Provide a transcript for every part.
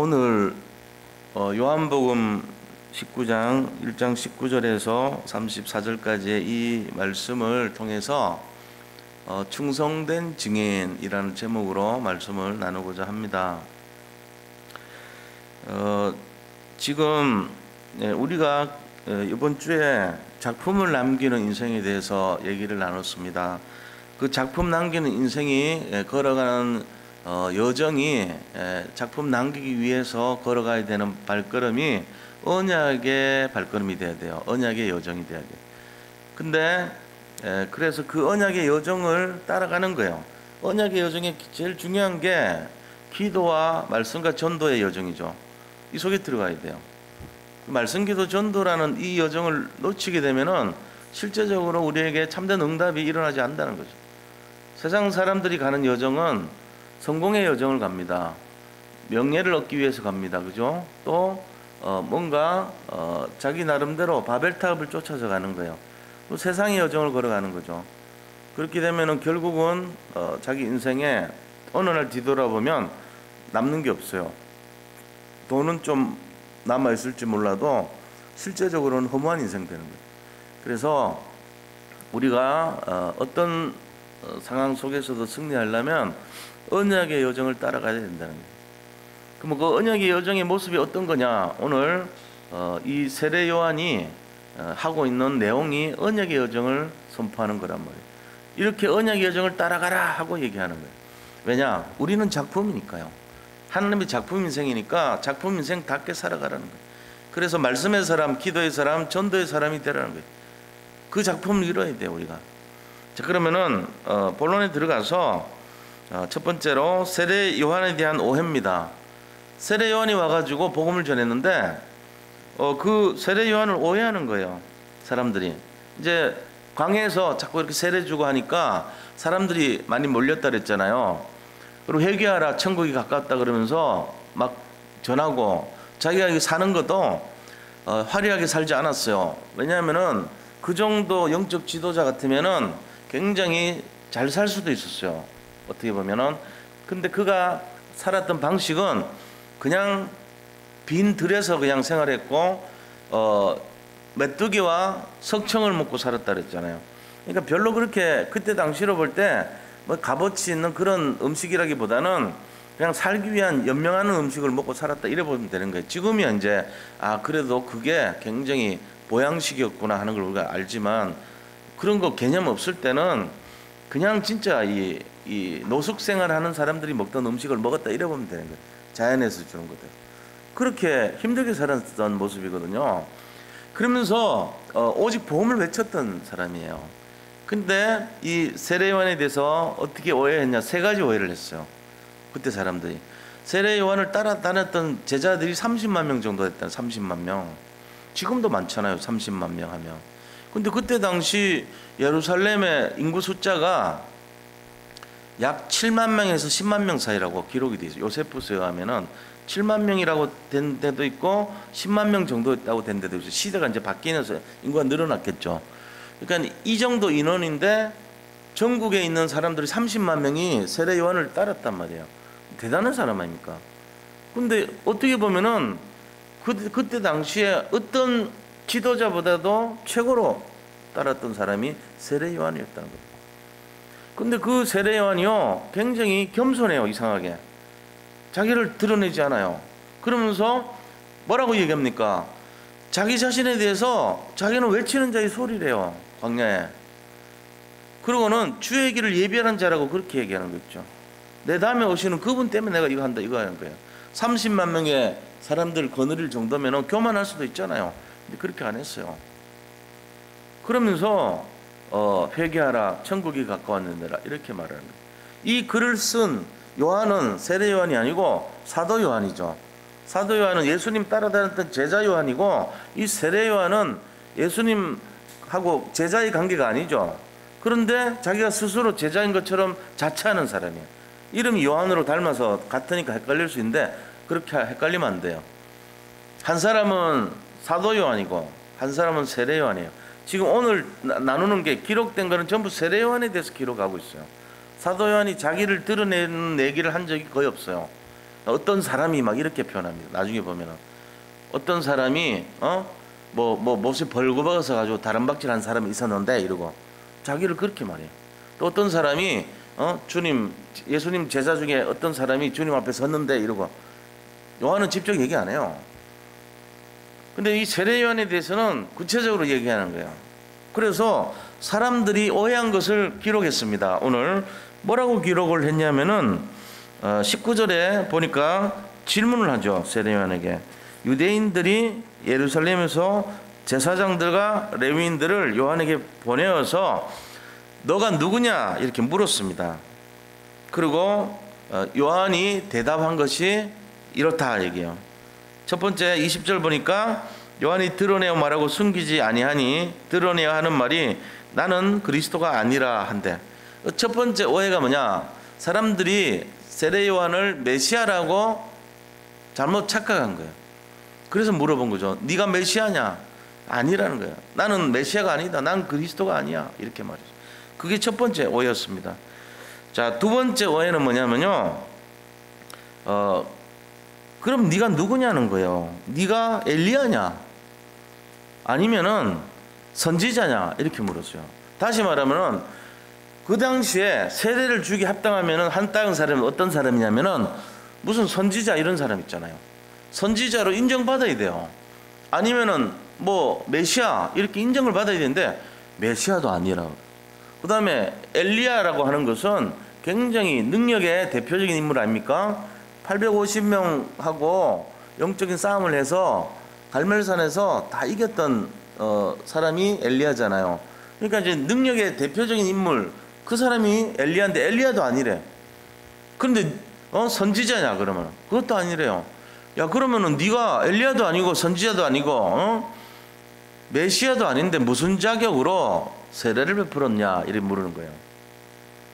오늘 요한복음 19장 1장 19절에서 34절까지의 이 말씀을 통해서 충성된 증인이라는 제목으로 말씀을 나누고자 합니다. 지금 우리가 이번 주에 작품을 남기는 인생에 대해서 얘기를 나눴습니다. 그 작품 남기는 인생이 걸어가는 여정이 작품 남기기 위해서 걸어가야 되는 발걸음이 언약의 발걸음이 돼야 돼요. 언약의 여정이 돼야 돼요. 근데 그래서 그 언약의 여정을 따라가는 거예요. 언약의 여정에 제일 중요한 게 기도와 말씀과 전도의 여정이죠. 이 속에 들어가야 돼요. 말씀, 기도, 전도라는 이 여정을 놓치게 되면은 실제적으로 우리에게 참된 응답이 일어나지 않는다는 거죠. 세상 사람들이 가는 여정은 성공의 여정을 갑니다. 명예를 얻기 위해서 갑니다. 그죠? 또 뭔가 자기 나름대로 바벨탑을 쫓아서 가는 거예요. 또 세상의 여정을 걸어가는 거죠. 그렇게 되면은 결국은 자기 인생에 어느 날 뒤돌아보면 남는 게 없어요. 돈은 좀 남아 있을지 몰라도 실제적으로는 허무한 인생 되는 거예요. 그래서 우리가 어떤 상황 속에서도 승리하려면 언약의 여정을 따라가야 된다는 거예요. 그럼 그 언약의 여정의 모습이 어떤 거냐? 오늘 이 세례 요한이 하고 있는 내용이 언약의 여정을 선포하는 거란 말이에요. 이렇게 언약의 여정을 따라가라 하고 얘기하는 거예요. 왜냐? 우리는 작품이니까요. 하나님의 작품 인생이니까 작품 인생답게 살아가라는 거예요. 그래서 말씀의 사람, 기도의 사람, 전도의 사람이 되라는 거예요. 그 작품을 이뤄야 돼요, 우리가. 자, 그러면은 본론에 들어가서 첫 번째로 세례 요한에 대한 오해입니다. 세례 요한이 와가지고 복음을 전했는데 그 세례 요한을 오해하는 거예요. 사람들이 이제 광야에서 자꾸 이렇게 세례 주고 하니까 사람들이 많이 몰렸다 그랬잖아요. 그리고 회개하라, 천국이 가깝다 그러면서 막 전하고 자기가 사는 것도 화려하게 살지 않았어요. 왜냐하면은 그 정도 영적 지도자 같으면은 굉장히 잘 살 수도 있었어요. 어떻게 보면은. 근데 그가 살았던 방식은 그냥 빈 들에서 그냥 생활했고 메뚜기와 석청을 먹고 살았다 그랬잖아요. 그러니까 별로 그렇게 그때 당시로 볼 때 뭐 값어치 있는 그런 음식이라기보다는 그냥 살기 위한 연명하는 음식을 먹고 살았다 이래 보면 되는 거예요. 지금이야 이제 그래도 그게 굉장히 보양식이었구나 하는 걸 우리가 알지만 그런 거 개념 없을 때는 그냥 진짜 이 노숙 생활하는 사람들이 먹던 음식을 먹었다 이래 보면 되는 거예요. 자연에서 주는 것들. 그렇게 힘들게 살았던 모습이거든요. 그러면서 오직 복음을 외쳤던 사람이에요. 근데 이 세례 요한에 대해서 어떻게 오해했냐? 세 가지 오해를 했어요. 그때 사람들이. 세례 요한을 따라 다녔던 제자들이 30만 명 정도 됐다. 30만 명. 지금도 많잖아요. 30만 명 하면. 근데 그때 당시 예루살렘의 인구 숫자가 약 7만 명에서 10만 명 사이라고 기록이 되어 있어요. 요세푸스에 의하면은 7만 명이라고 된 데도 있고 10만 명 정도 있다고 된 데도 있어요. 시대가 이제 바뀌면서 인구가 늘어났겠죠. 그러니까 이 정도 인원인데 전국에 있는 사람들이 30만 명이 세례 요한을 따랐단 말이에요. 대단한 사람 아닙니까? 근데 어떻게 보면은 그때 당시에 어떤 지도자보다도 최고로 따랐던 사람이 세례 요한이었다는 거예요. 근데 그 세례 요한이요 굉장히 겸손해요. 이상하게 자기를 드러내지 않아요. 그러면서 뭐라고 얘기합니까? 자기 자신에 대해서 자기는 외치는 자의 소리래요. 광야에. 그러고는 주의 길을 예비하는 자라고 그렇게 얘기하는 거죠. 내 다음에 오시는 그분 때문에 내가 이거 한다 이거 하는 거예요. 30만 명의 사람들 거느릴 정도면 교만할 수도 있잖아요. 근데 그렇게 안 했어요. 그러면서 회개하라, 천국이 가까웠느니라 이렇게 말하는 거예요. 이 글을 쓴 요한은 세례 요한이 아니고 사도 요한이죠. 사도 요한은 예수님 따라다녔던 제자 요한이고 이 세례 요한은 예수님하고 제자의 관계가 아니죠. 그런데 자기가 스스로 제자인 것처럼 자처하는 사람이에요. 이름이 요한으로 닮아서 같으니까 헷갈릴 수 있는데 그렇게 헷갈리면 안 돼요. 한 사람은 사도 요한이고 한 사람은 세례 요한이에요. 지금 오늘 나누는 게 기록된 거는 전부 세례 요한에 대해서 기록하고 있어요. 사도 요한이 자기를 드러내는 얘기를 한 적이 거의 없어요. 어떤 사람이 막 이렇게 표현합니다. 나중에 보면은 어떤 사람이 뭐 몹시 벌거벗어 가지고 다른 박질한 사람이 있었는데 이러고 자기를 그렇게 말해요. 또 어떤 사람이 예수님 제자 중에 어떤 사람이 주님 앞에 섰는데 이러고 요한은 직접 얘기 안 해요. 근데 이 세례 요한에 대해서는 구체적으로 얘기하는 거예요. 그래서 사람들이 오해한 것을 기록했습니다. 오늘 뭐라고 기록을 했냐면은 19절에 보니까 질문을 하죠. 세례 요한에게. 유대인들이 예루살렘에서 제사장들과 레위인들을 요한에게 보내어서 너가 누구냐 이렇게 물었습니다. 그리고 요한이 대답한 것이 이렇다 얘기해요. 첫 번째 20절 보니까 요한이 드러내어 말하고 숨기지 아니하니 드러내어 하는 말이 나는 그리스도가 아니라 한데, 첫 번째 오해가 뭐냐? 사람들이 세례 요한을 메시아라고 잘못 착각한 거예요. 그래서 물어본 거죠. 네가 메시아냐? 아니라는 거예요. 나는 메시아가 아니다. 난 그리스도가 아니야. 이렇게 말했어요. 그게 첫 번째 오해였습니다. 자, 두 번째 오해는 뭐냐면요. 그럼 네가 누구냐는 거예요. 네가 엘리야냐? 아니면은 선지자냐? 이렇게 물었어요. 다시 말하면은 그 당시에 세례를 주기 합당하면은 한 땅 사람이 어떤 사람이냐면은 무슨 선지자 이런 사람 있잖아요. 선지자로 인정받아야 돼요. 아니면은 뭐 메시아 이렇게 인정을 받아야 되는데 메시아도 아니라. 그 다음에 엘리야라고 하는 것은 굉장히 능력의 대표적인 인물 아닙니까? 850명하고 영적인 싸움을 해서 갈멜산에서 다 이겼던 사람이 엘리야잖아요. 그러니까 이제 능력의 대표적인 인물, 그 사람이 엘리야인데 엘리야도 아니래. 그런데 선지자냐 그러면 그것도 아니래요. 야, 그러면은 네가 엘리야도 아니고 선지자도 아니고 메시아도 아닌데 무슨 자격으로 세례를 베풀었냐 이렇게 물으는 거예요.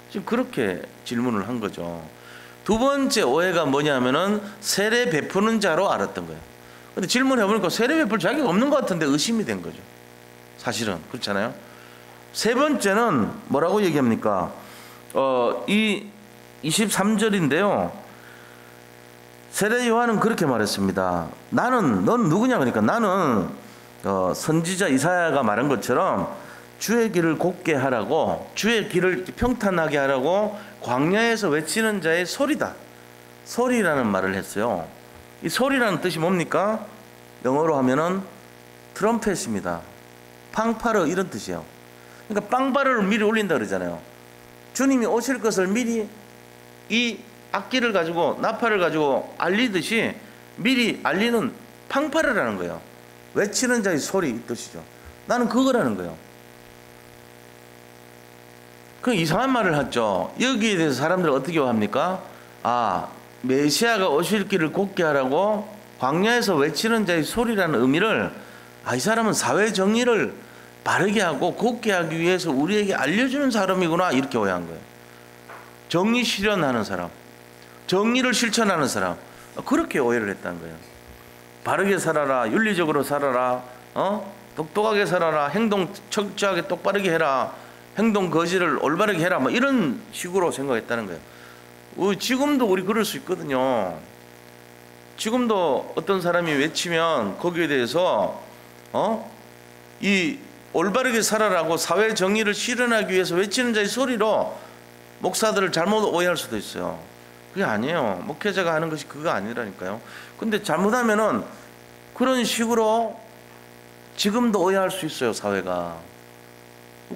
지금 그렇게 질문을 한 거죠. 두 번째 오해가 뭐냐면은 세례 베푸는 자로 알았던 거예요. 근데 질문해 보니까 세례 베풀 자격 없는 것 같은데 의심이 된 거죠. 사실은 그렇잖아요. 세 번째는 뭐라고 얘기합니까? 이 23절인데요. 세례 요한은 그렇게 말했습니다. 넌 누구냐? 그러니까 나는 선지자 이사야가 말한 것처럼 주의 길을 곱게 하라고, 주의 길을 평탄하게 하라고 광야에서 외치는 자의 소리다. 소리라는 말을 했어요. 이 소리라는 뜻이 뭡니까? 영어로 하면은 트럼펫입니다. 팡파르 이런 뜻이에요. 그러니까 빵바르를 미리 올린다 그러잖아요. 주님이 오실 것을 미리 이 악기를 가지고 나팔을 가지고 알리듯이 미리 알리는 팡파르라는 거예요. 외치는 자의 소리 이 뜻이죠. 나는 그거라는 거예요. 그 이상한 말을 하죠. 여기에 대해서 사람들 어떻게 합니까? 메시아가 오실 길을 곱게 하라고 광야에서 외치는 자의 소리라는 의미를 이 사람은 사회 정의를 바르게 하고 곱게 하기 위해서 우리에게 알려주는 사람이구나 이렇게 오해한 거예요. 정의 실현하는 사람, 정의를 실천하는 사람, 그렇게 오해를 했다는 거예요. 바르게 살아라, 윤리적으로 살아라, 똑똑하게 살아라, 행동 철저하게 똑바르게 해라, 행동 거지를 올바르게 해라, 뭐 이런 식으로 생각했다는 거예요. 지금도 우리 그럴 수 있거든요. 지금도 어떤 사람이 외치면 거기에 대해서 이 올바르게 살아라고 사회 정의를 실현하기 위해서 외치는 자의 소리로 목사들을 잘못 오해할 수도 있어요. 그게 아니에요. 목회자가 하는 것이 그거 아니라니까요. 근데 잘못하면은 그런 식으로 지금도 오해할 수 있어요, 사회가.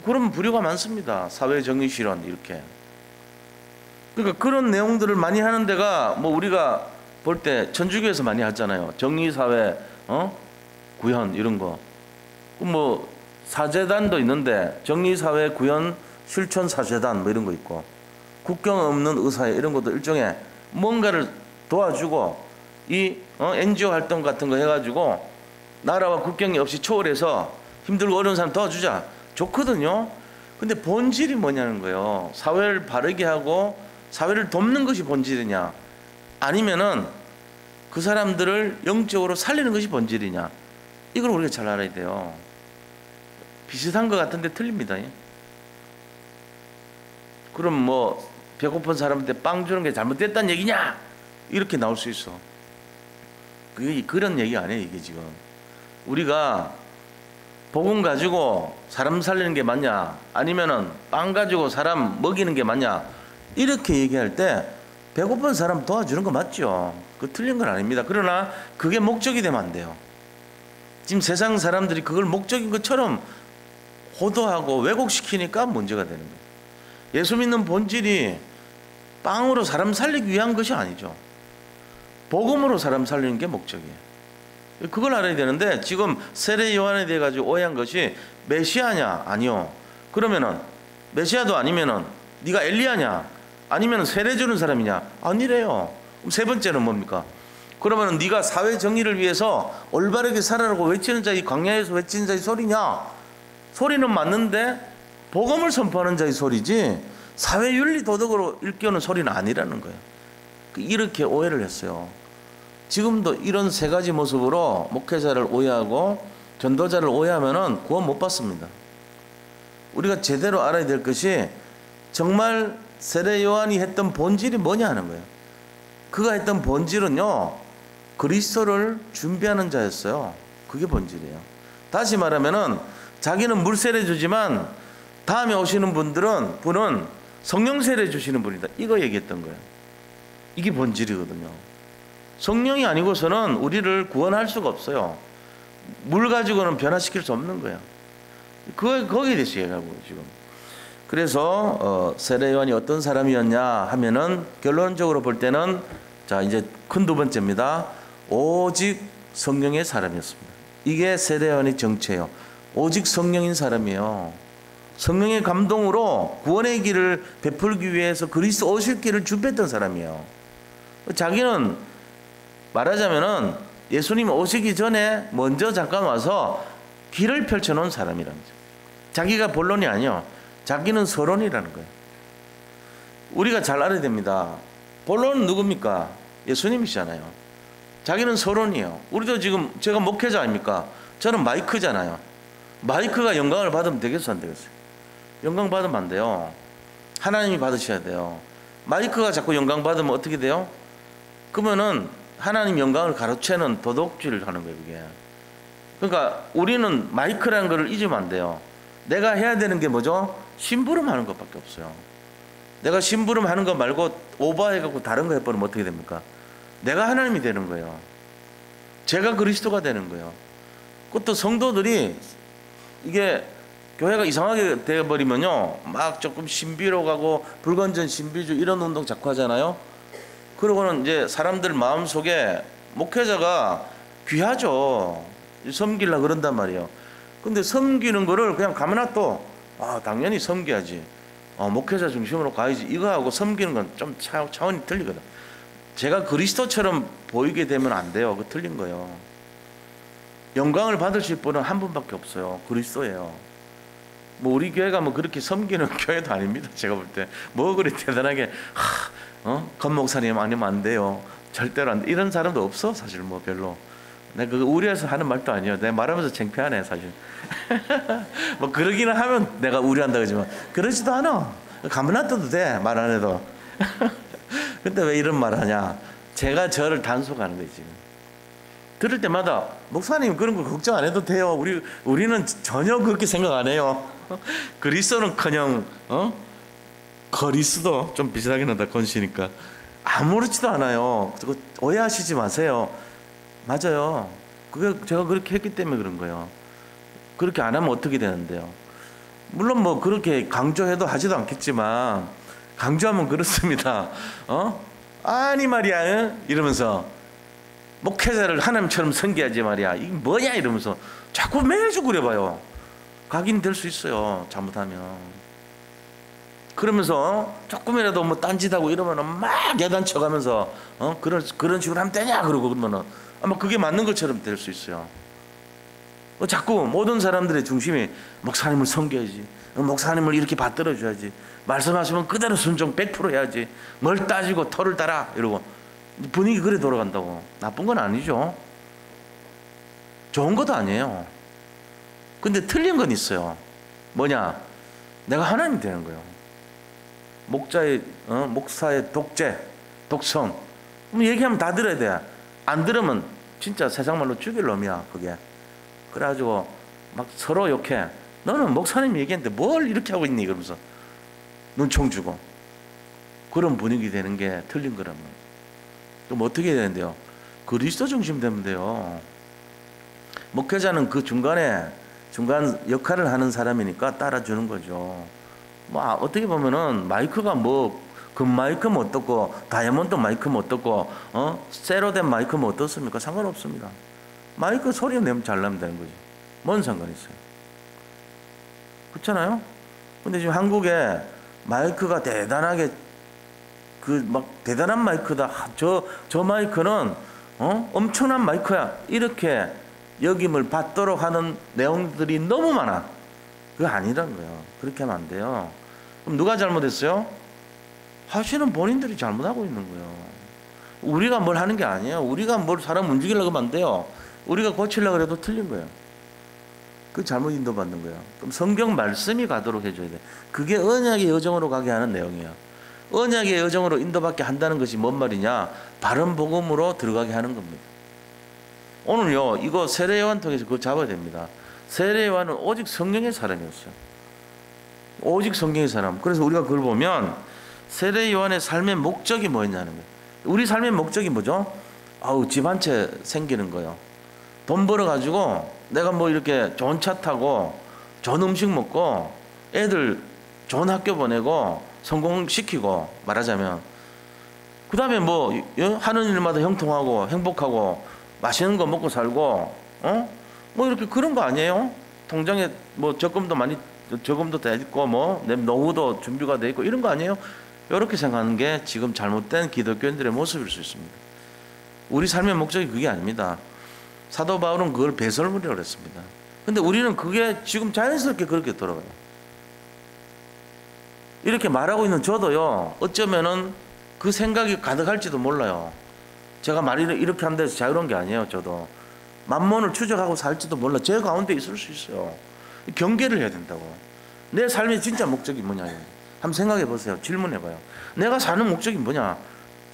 그런 부류가 많습니다. 사회 정의 실현 이렇게. 그러니까 그런 내용들을 많이 하는 데가 뭐 우리가 볼 때 천주교에서 많이 하잖아요. 정의 사회 구현 이런 거. 뭐 사제단도 있는데 정의사회 구현 실천 사제단 뭐 이런 거 있고, 국경 없는 의사회 이런 것도 일종의 뭔가를 도와주고 이 NGO 활동 같은 거 해가지고 나라와 국경이 없이 초월해서 힘들고 어려운 사람 도와주자. 좋거든요. 근데 본질이 뭐냐는 거예요. 사회를 바르게 하고 사회를 돕는 것이 본질이냐, 아니면은 그 사람들을 영적으로 살리는 것이 본질이냐, 이걸 우리가 잘 알아야 돼요. 비슷한 것 같은데 틀립니다. 그럼 뭐 배고픈 사람한테 빵 주는 게 잘못됐다는 얘기냐? 이렇게 나올 수 있어. 그게 그런 얘기 아니에요. 이게 지금 우리가 복음 가지고 사람 살리는 게 맞냐, 아니면은 빵 가지고 사람 먹이는 게 맞냐, 이렇게 얘기할 때 배고픈 사람 도와주는 거 맞죠? 그 틀린 건 아닙니다. 그러나 그게 목적이 되면 안 돼요. 지금 세상 사람들이 그걸 목적인 것처럼 호도하고 왜곡시키니까 문제가 되는 거예요. 예수 믿는 본질이 빵으로 사람 살리기 위한 것이 아니죠. 복음으로 사람 살리는 게 목적이에요. 그걸 알아야 되는데 지금 세례 요한에 대해 가지고 오해한 것이 메시아냐? 아니요. 그러면은 메시아도 아니면은 네가 엘리야냐? 아니면 세례 주는 사람이냐? 아니래요. 그럼 세 번째는 뭡니까? 그러면은 네가 사회 정의를 위해서 올바르게 살아라고 외치는 자의 광야에서 외치는 자의 소리냐? 소리는 맞는데 복음을 선포하는 자의 소리지 사회 윤리 도덕으로 일깨우는 소리는 아니라는 거예요. 이렇게 오해를 했어요. 지금도 이런 세 가지 모습으로 목회자를 오해하고 전도자를 오해하면은 구원 못 받습니다. 우리가 제대로 알아야 될 것이 정말 세례 요한이 했던 본질이 뭐냐 하는 거예요. 그가 했던 본질은요, 그리스도를 준비하는 자였어요. 그게 본질이에요. 다시 말하면은 자기는 물 세례 주지만 다음에 오시는 분은 성령 세례 주시는 분이다. 이거 얘기했던 거예요. 이게 본질이거든요. 성령이 아니고서는 우리를 구원할 수가 없어요. 물 가지고는 변화시킬 수 없는 거예요. 거기에 대해서 얘기하고 지금. 그래서 세례 요한이 어떤 사람이었냐 하면은 결론적으로 볼 때는 자 이제 큰 두 번째입니다. 오직 성령의 사람이었습니다. 이게 세례 요한의 정체예요. 오직 성령인 사람이에요. 성령의 감동으로 구원의 길을 베풀기 위해서 그리스도 오실 길을 준비했던 사람이에요. 자기는 말하자면은 예수님 오시기 전에 먼저 잠깐 와서 길을 펼쳐놓은 사람이라는 거죠. 자기가 본론이 아니요. 자기는 서론이라는 거예요. 우리가 잘 알아야 됩니다. 본론은 누굽니까? 예수님이시잖아요. 자기는 서론이에요. 우리도 지금 제가 목회자 아닙니까? 저는 마이크잖아요. 마이크가 영광을 받으면 되겠어 안 되겠어요? 영광 받으면 안 돼요. 하나님이 받으셔야 돼요. 마이크가 자꾸 영광 받으면 어떻게 돼요? 그러면은 하나님 영광을 가로채는 도덕질을 하는 거예요, 이게. 그러니까 우리는 마이크라는 걸 잊으면 안 돼요. 내가 해야 되는 게 뭐죠? 심부름 하는 것밖에 없어요. 내가 심부름 하는 거 말고 오버해갖고 다른 거 해버리면 어떻게 됩니까? 내가 하나님이 되는 거예요. 제가 그리스도가 되는 거예요. 그것도 성도들이 이게 교회가 이상하게 되어버리면요, 막 조금 신비로 가고 불건전 신비주 이런 운동 자꾸 하잖아요. 그러고는 이제 사람들 마음속에 목회자가 귀하죠. 섬기려고 그런단 말이에요. 근데 섬기는 거를 그냥 가만 놔둬. 당연히 섬겨야지. 목회자 중심으로 가야지. 이거하고 섬기는 건 좀 차원이 틀리거든. 제가 그리스도처럼 보이게 되면 안 돼요. 그거 틀린 거예요. 영광을 받으실 분은 한 분밖에 없어요. 그리스도예요. 뭐 우리 교회가 뭐 그렇게 섬기는 교회도 아닙니다. 제가 볼 때 뭐 그리 대단하게 건 목사님 아니면 안 돼요. 절대로 안 돼. 이런 사람도 없어. 사실 뭐 별로. 내가 그거 우려해서 하는 말도 아니에요. 내가 말하면서 창피하네 사실. 뭐 그러기는 하면 내가 우려한다 그러지만 그러지도 않아. 가만 놔둬도 돼. 말 안 해도. 근데 왜 이런 말 하냐. 제가 저를 단속하는 거예요 지금. 들을 때마다 목사님 그런 거 걱정 안 해도 돼요. 우리는 전혀 그렇게 생각 안 해요. 그리스도는커녕 거리스도 좀 비슷하긴 하다. 건시니까 아무렇지도 않아요. 그거 오해하시지 마세요. 맞아요. 그게 제가 그렇게 했기 때문에 그런 거예요. 그렇게 안 하면 어떻게 되는데요? 물론 뭐 그렇게 강조해도 하지도 않겠지만 강조하면 그렇습니다. 아니 말이야 이러면서 목회자를 하나님처럼 섬겨야지 말이야. 이게 뭐냐 이러면서 자꾸 매주 그려봐요. 각인될 수 있어요. 잘못하면. 그러면서 조금이라도 뭐 딴짓하고 이러면은 막 야단쳐가면서 그런 식으로 하면 되냐 그러고 그러면은 아마 그게 맞는 것처럼 될 수 있어요. 자꾸 모든 사람들의 중심이 목사님을 섬겨야지. 목사님을 이렇게 받들어줘야지. 말씀하시면 그대로 순종 100% 해야지. 뭘 따지고 털을 따라 이러고 분위기 그래 돌아간다고. 나쁜 건 아니죠. 좋은 것도 아니에요. 근데 틀린 건 있어요. 뭐냐? 내가 하나님이 되는 거예요. 목사의 독재, 독성, 그럼 얘기하면 다 들어야 돼. 안 들으면 진짜 세상 말로 죽일 놈이야 그게. 그래가지고 막 서로 욕해. 너는 목사님 얘기했는데 뭘 이렇게 하고 있니? 그러면서 눈총 주고. 그런 분위기 되는 게 틀린 거라면. 그럼 어떻게 해야 되는데요? 그리스도 중심 되면 돼요. 목회자는 그 중간 역할을 하는 사람이니까 따라주는 거죠. 뭐 어떻게 보면은 마이크가 뭐 금마이크면 어떻고 다이아몬드 마이크면 어떻고 세로된 마이크면 어떻습니까? 상관없습니다. 마이크 소리 내면 잘 나면 되는 거지. 뭔 상관 있어요? 그렇잖아요? 근데 지금 한국에 마이크가 대단하게 대단한 마이크다. 저 마이크는 엄청난 마이크야. 이렇게 역임을 받도록 하는 내용들이 너무 많아. 그게 아니라는 거예요. 그렇게 하면 안 돼요. 그럼 누가 잘못했어요? 사실은 본인들이 잘못하고 있는 거예요. 우리가 뭘 하는 게 아니에요. 우리가 뭘 사람 움직이려고 하면 안 돼요. 우리가 고치려고 해도 틀린 거예요. 그 잘못 인도받는 거예요. 그럼 성경 말씀이 가도록 해줘야 돼. 그게 언약의 여정으로 가게 하는 내용이에요. 언약의 여정으로 인도받게 한다는 것이 뭔 말이냐? 바른 복음으로 들어가게 하는 겁니다. 오늘요, 이거 세례 요한 통해서 그거 잡아야 됩니다. 세례 요한은 오직 성령의 사람이었어요. 오직 성령의 사람. 그래서 우리가 그걸 보면 세례 요한의 삶의 목적이 뭐였냐는 거예요. 우리 삶의 목적이 뭐죠? 집 한 채 생기는 거예요. 돈 벌어가지고 내가 뭐 이렇게 좋은 차 타고 좋은 음식 먹고 애들 좋은 학교 보내고 성공시키고 말하자면 그 다음에 뭐 하는 일마다 형통하고 행복하고 맛있는 거 먹고 살고 뭐 이렇게 그런 거 아니에요? 통장에 뭐 저금도 돼 있고 뭐 내 노후도 준비가 돼 있고 이런 거 아니에요? 이렇게 생각하는 게 지금 잘못된 기독교인들의 모습일 수 있습니다. 우리 삶의 목적이 그게 아닙니다. 사도 바울은 그걸 배설물이라고 그랬습니다. 근데 우리는 그게 지금 자연스럽게 그렇게 돌아가요. 이렇게 말하고 있는 저도요, 어쩌면은 그 생각이 가득할지도 몰라요. 제가 말을 이렇게 한다 해서 자유로운 게 아니에요. 저도 만몬을 추적하고 살지도 몰라. 제 가운데 있을 수 있어요. 경계를 해야 된다고. 내 삶의 진짜 목적이 뭐냐. 한번 생각해 보세요. 질문해 봐요. 내가 사는 목적이 뭐냐.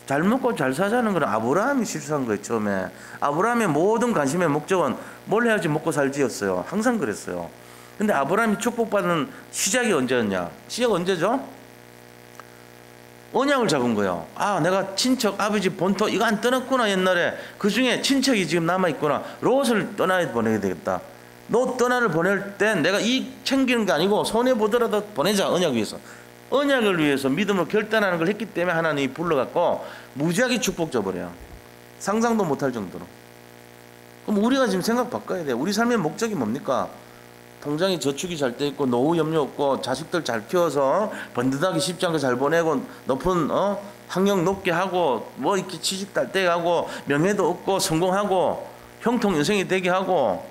잘 먹고 잘 사자는 건 아브라함이 실수한 거예요. 처음에 아브라함의 모든 관심의 목적은 뭘 해야지 먹고 살지였어요. 항상 그랬어요. 근데 아브라함이 축복받는 시작이 언제였냐. 시작 언제죠? 언약을 잡은 거예요. 내가 친척 아버지 본토 이거 안 떠났구나. 옛날에 그 중에 친척이 지금 남아있구나. 롯을 보내야 되겠다. 롯 떠나를 보낼 때 내가 이익 챙기는 게 아니고 손해보더라도 보내자. 언약 위해서. 언약을 위해서 믿음으로 결단하는 걸 했기 때문에 하나님이 불러갖고 무지하게 축복 줘버려요. 상상도 못할 정도로. 그럼 우리가 지금 생각 바꿔야 돼요. 우리 삶의 목적이 뭡니까? 통장에 저축이 잘 돼 있고 노후 염려 없고 자식들 잘 키워서 번듯하게 십장도 잘 보내고 높은 학력 높게 하고 뭐 이렇게 취직 달되게 하고 명예도 얻고 성공하고 형통 인생이 되게 하고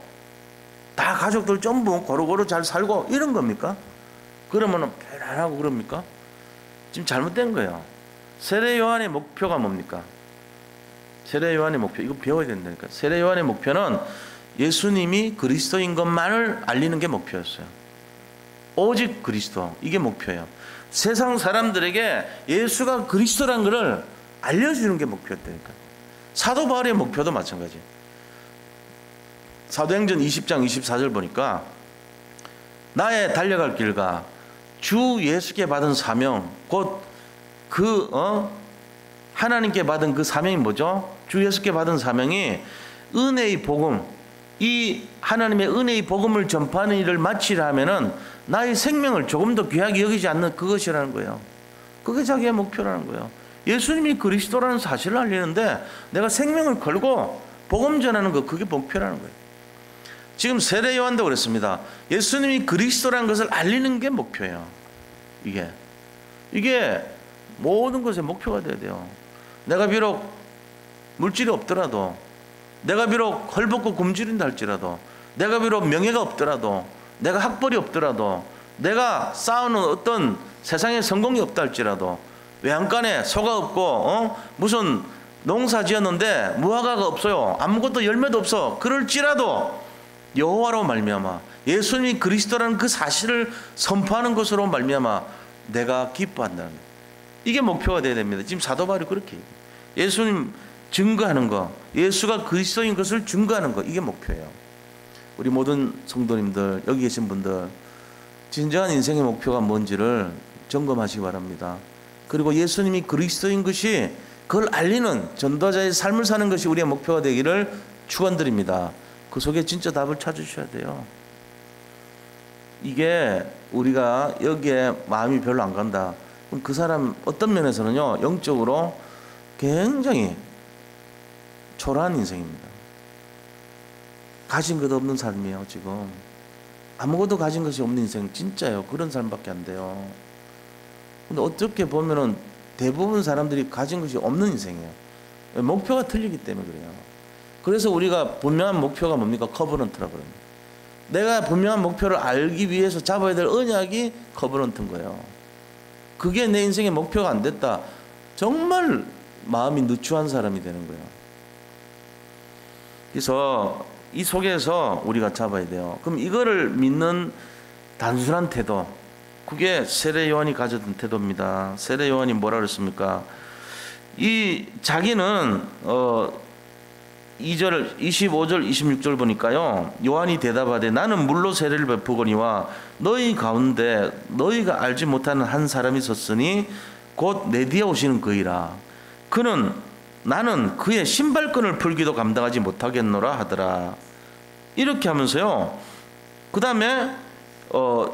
다 가족들 전부 고루고루 잘 살고 이런 겁니까? 그러면은 편안하고 그럽니까? 지금 잘못된 거예요. 세례 요한의 목표가 뭡니까? 세례 요한의 목표 이거 배워야 된다니까. 세례 요한의 목표는 예수님이 그리스도인 것만을 알리는 게 목표였어요. 오직 그리스도 이게 목표예요. 세상 사람들에게 예수가 그리스도라는 것을 알려주는 게 목표였다니까. 사도 바울의 목표도 마찬가지. 사도행전 20장 24절 보니까 나의 달려갈 길과 주 예수께 받은 사명 곧 하나님께 받은 그 사명이 뭐죠? 주 예수께 받은 사명이 은혜의 복음, 이 하나님의 은혜의 복음을 전파하는 일을 마치려 하면은 나의 생명을 조금 더 귀하게 여기지 않는 그것이라는 거예요. 그게 자기의 목표라는 거예요. 예수님이 그리스도라는 사실을 알리는데 내가 생명을 걸고 복음 전하는 거 그게 목표라는 거예요. 지금 세례 요한도 그랬습니다. 예수님이 그리스도라는 것을 알리는 게 목표예요. 이게 모든 것의 목표가 돼야 돼요. 내가 비록 물질이 없더라도, 내가 비록 헐벗고 굶주린다 할지라도, 내가 비록 명예가 없더라도, 내가 학벌이 없더라도, 내가 쌓아놓은 어떤 세상에 성공이 없다 할지라도, 외양간에 소가 없고 무슨 농사 지었는데 무화과가 없어요. 아무것도 열매도 없어. 그럴지라도 여호와로 말미암아 예수님이 그리스도라는 그 사실을 선포하는 것으로 말미암아 내가 기뻐한다는 거예요. 이게 목표가 되어야 됩니다. 지금 사도 바울이 그렇게 얘기해요. 예수님 증거하는 거, 예수가 그리스도인 것을 증거하는 거, 이게 목표예요. 우리 모든 성도님들, 여기 계신 분들, 진정한 인생의 목표가 뭔지를 점검하시기 바랍니다. 그리고 예수님이 그리스도인 것이 그걸 알리는 전도자의 삶을 사는 것이 우리의 목표가 되기를 축원드립니다. 그 속에 진짜 답을 찾으셔야 돼요. 이게 우리가 여기에 마음이 별로 안 간다. 그럼 그 사람 어떤 면에서는요, 영적으로 굉장히 초라한 인생입니다. 가진 것 없는 삶이에요. 지금 아무것도 가진 것이 없는 인생, 진짜요. 그런 삶밖에 안 돼요. 근데 어떻게 보면은 대부분 사람들이 가진 것이 없는 인생이에요. 목표가 틀리기 때문에 그래요. 그래서 우리가 분명한 목표가 뭡니까? 커버넌트라고 그럽니다. 내가 분명한 목표를 알기 위해서 잡아야 될 언약이 커버넌트인 거예요. 그게 내 인생의 목표가 안 됐다. 정말 마음이 누추한 사람이 되는 거예요. 그래서 이 속에서 우리가 잡아야 돼요. 그럼 이거를 믿는 단순한 태도, 그게 세례 요한이 가졌던 태도입니다. 세례 요한이 뭐라 그랬습니까? 이 자기는 2절, 25절, 26절 보니까요, 요한이 대답하되 나는 물로 세례를 베푸거니와 너희 가운데 너희가 알지 못하는 한 사람이 있었으니 곧 내 뒤에 오시는 그이라. 그는 나는 그의 신발끈을 풀기도 감당하지 못하겠노라 하더라. 이렇게 하면서요, 그 다음에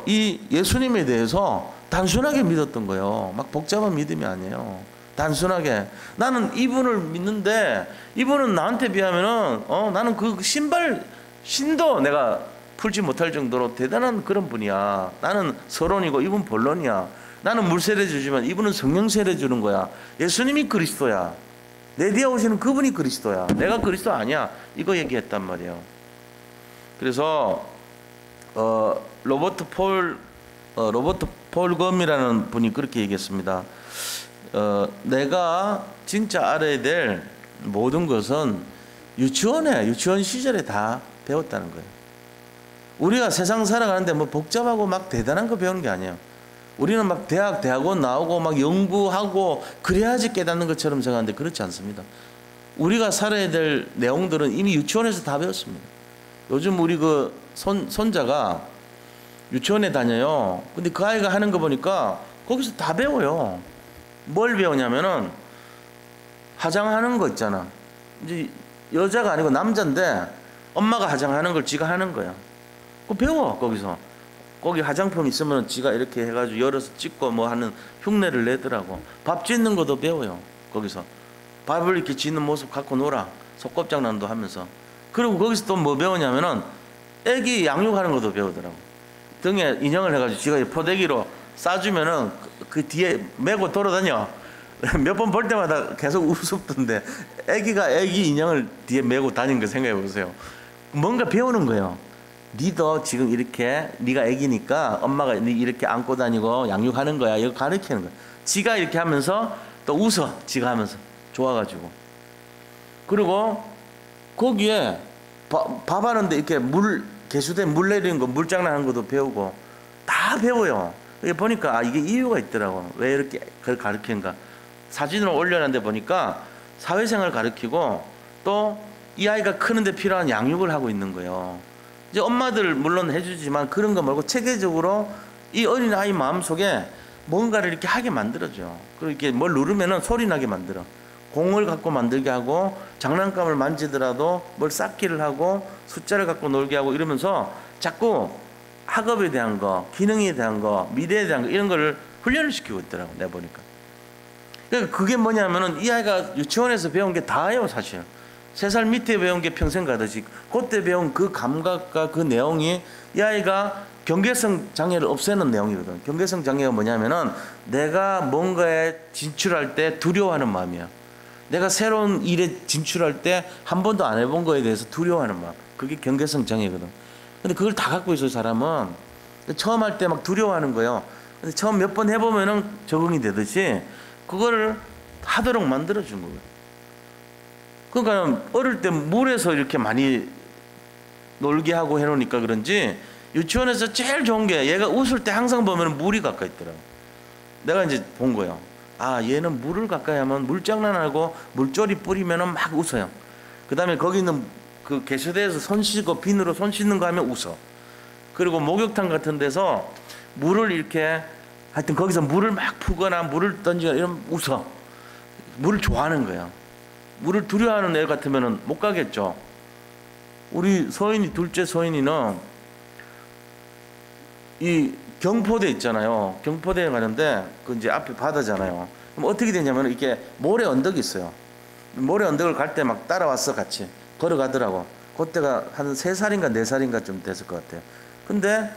이 예수님에 대해서 단순하게 믿었던 거예요. 막 복잡한 믿음이 아니에요. 단순하게 나는 이분을 믿는데 이분은 나한테 비하면은 나는 그 신도 내가 풀지 못할 정도로 대단한 그런 분이야. 나는 서론이고 이분 본론이야. 나는 물 세례 주지만 이분은 성령 세례 주는 거야. 예수님이 그리스도야. 내 뒤에 오시는 그분이 그리스도야. 내가 그리스도 아니야. 이거 얘기했단 말이에요. 그래서 로버트 폴검이라는 분이 그렇게 얘기했습니다. 내가 진짜 알아야 될 모든 것은 유치원 시절에 다 배웠다는 거예요. 우리가 세상 살아가는데 뭐 복잡하고 막 대단한 거 배우는 게 아니에요. 우리는 막 대학원 나오고 막 연구하고 그래야지 깨닫는 것처럼 생각하는데 그렇지 않습니다. 우리가 살아야 될 내용들은 이미 유치원에서 다 배웠습니다. 요즘 우리 그 손자가 유치원에 다녀요. 근데 그 아이가 하는 거 보니까 거기서 다 배워요. 뭘 배우냐면은 화장하는 거 있잖아. 이제 여자가 아니고 남자인데 엄마가 화장하는 걸 지가 하는 거야. 그거 배워. 거기서 거기 화장품 있으면 지가 이렇게 해가지고 열어서 찍고 뭐 하는 흉내를 내더라고. 밥 짓는 것도 배워요. 거기서 밥을 이렇게 짓는 모습 갖고 놀아. 소꿉장난도 하면서. 그리고 거기서 또 뭐 배우냐면은 애기 양육하는 것도 배우더라고. 등에 인형을 해가지고 지가 포대기로 싸주면은 그 뒤에 메고 돌아다녀. 몇 번 볼 때마다 계속 우습던데 애기가 애기 인형을 뒤에 메고 다니는 거 생각해 보세요. 뭔가 배우는 거예요. 니도 지금 이렇게 네가 애기니까 엄마가 니 이렇게 안고 다니고 양육하는 거야. 이거 가르치는 거야. 지가 이렇게 하면서 또 웃어. 지가 하면서 좋아가지고. 그리고 거기에 밥 하는데 이렇게 개수된 물 내리는 거, 물장난하는 것도 배우고 다 배워요. 보니까 이게 이유가 있더라고. 왜 이렇게 그걸 가르치는가. 사진을 올려놨는데 보니까 사회생활 가르치고 또 이 아이가 크는데 필요한 양육을 하고 있는 거예요. 이제 엄마들 물론 해주지만 그런 거 말고 체계적으로 이 어린아이 마음속에 뭔가를 이렇게 하게 만들어줘요. 그리고 이렇게 뭘 누르면은 소리 나게 만들어. 공을 갖고 만들게 하고 장난감을 만지더라도 뭘 쌓기를 하고 숫자를 갖고 놀게 하고 이러면서 자꾸 학업에 대한 거, 기능에 대한 거, 미래에 대한 거 이런 거를 훈련을 시키고 있더라고. 내가 보니까. 그러니까 그게 뭐냐면은 이 아이가 유치원에서 배운 게 다예요. 사실 3살 밑에 배운 게 평생 가듯이 그때 배운 그 감각과 그 내용이 이 아이가 경계성 장애를 없애는 내용이거든. 경계성 장애가 뭐냐면은 내가 뭔가에 진출할 때 두려워하는 마음이야. 내가 새로운 일에 진출할 때 한 번도 안 해본 거에 대해서 두려워하는 마음. 그게 경계성 장애거든. 근데 그걸 다 갖고 있어요. 사람은 처음 할 때 막 두려워하는 거예요. 근데 처음 몇 번 해보면은 적응이 되듯이 그거를 하도록 만들어준 거예요. 그러니까 어릴 때 물에서 이렇게 많이 놀게 하고 해놓으니까 그런지 유치원에서 제일 좋은 게 얘가 웃을 때 항상 보면 물이 가까이 있더라고. 내가 이제 본 거예요. 아, 얘는 물을 가까이 하면 물장난하고 물조리 뿌리면은 막 웃어요. 그 다음에 거기 있는 그 개수대에서 손 씻고 비누로 손 씻는 거 하면 웃어. 그리고 목욕탕 같은 데서 물을 이렇게 하여튼 거기서 물을 막 푸거나 물을 던지거나 이러면 웃어. 물을 좋아하는 거예요. 물을 두려워하는 애 같으면은 못 가겠죠. 우리 서인이, 둘째 서인이는 이 경포대 있잖아요. 경포대에 가는데 그 이제 앞에 바다잖아요. 그럼 어떻게 되냐면 이렇게 모래 언덕이 있어요. 모래 언덕을 갈 때 막 따라왔어. 같이 걸어가더라고. 그때가 한 3살인가 4살인가 좀 됐을 것 같아요. 근데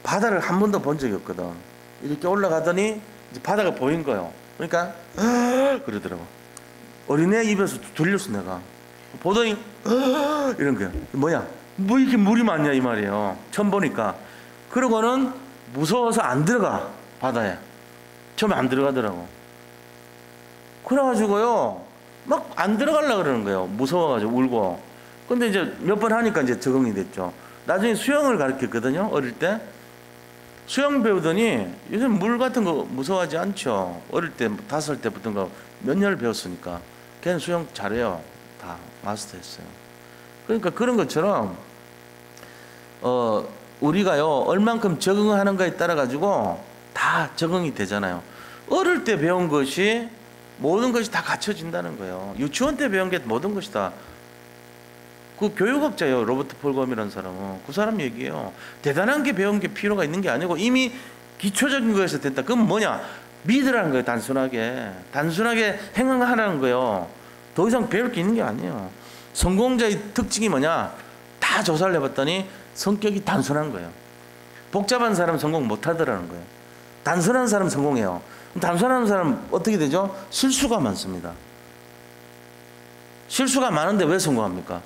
바다를 한 번도 본 적이 없거든. 이렇게 올라가더니 이제 바다가 보인 거예요. 그러니까 그러더라고. 어린애 입에서 들렸어. 내가 보더니 이런 거야. 뭐야, 뭐 이렇게 물이 많냐 이 말이에요. 처음 보니까. 그러고는 무서워서 안 들어가, 바다에. 처음에 안 들어가더라고. 그래가지고요 막 안 들어가려고 그러는 거예요. 무서워가지고 울고. 근데 이제 몇 번 하니까 이제 적응이 됐죠. 나중에 수영을 가르쳤거든요. 어릴 때 수영 배우더니 요새 물 같은 거 무서워하지 않죠. 어릴 때 5살 때부터인가 몇 년을 배웠으니까 걔는 수영 잘해요. 다 마스터했어요. 그러니까 그런 것처럼 우리가요 얼만큼 적응하는가에 따라 가지고 다 적응이 되잖아요. 어릴 때 배운 것이 모든 것이 다 갖춰진다는 거예요. 유치원 때 배운 게 모든 것이 다. 그 교육학자예요. 로버트 폴검이라는 사람은. 그 사람 얘기예요. 대단한 게 배운 게 필요가 있는 게 아니고 이미 기초적인 거에서 됐다. 그건 뭐냐? 믿으라는 거예요. 단순하게 행하라는 거예요. 더 이상 배울 게 있는 게 아니에요. 성공자의 특징이 뭐냐? 다 조사를 해봤더니 성격이 단순한 거예요. 복잡한 사람 성공 못 하더라는 거예요. 단순한 사람 성공해요. 단순한 사람 어떻게 되죠? 실수가 많습니다. 실수가 많은데 왜 성공합니까?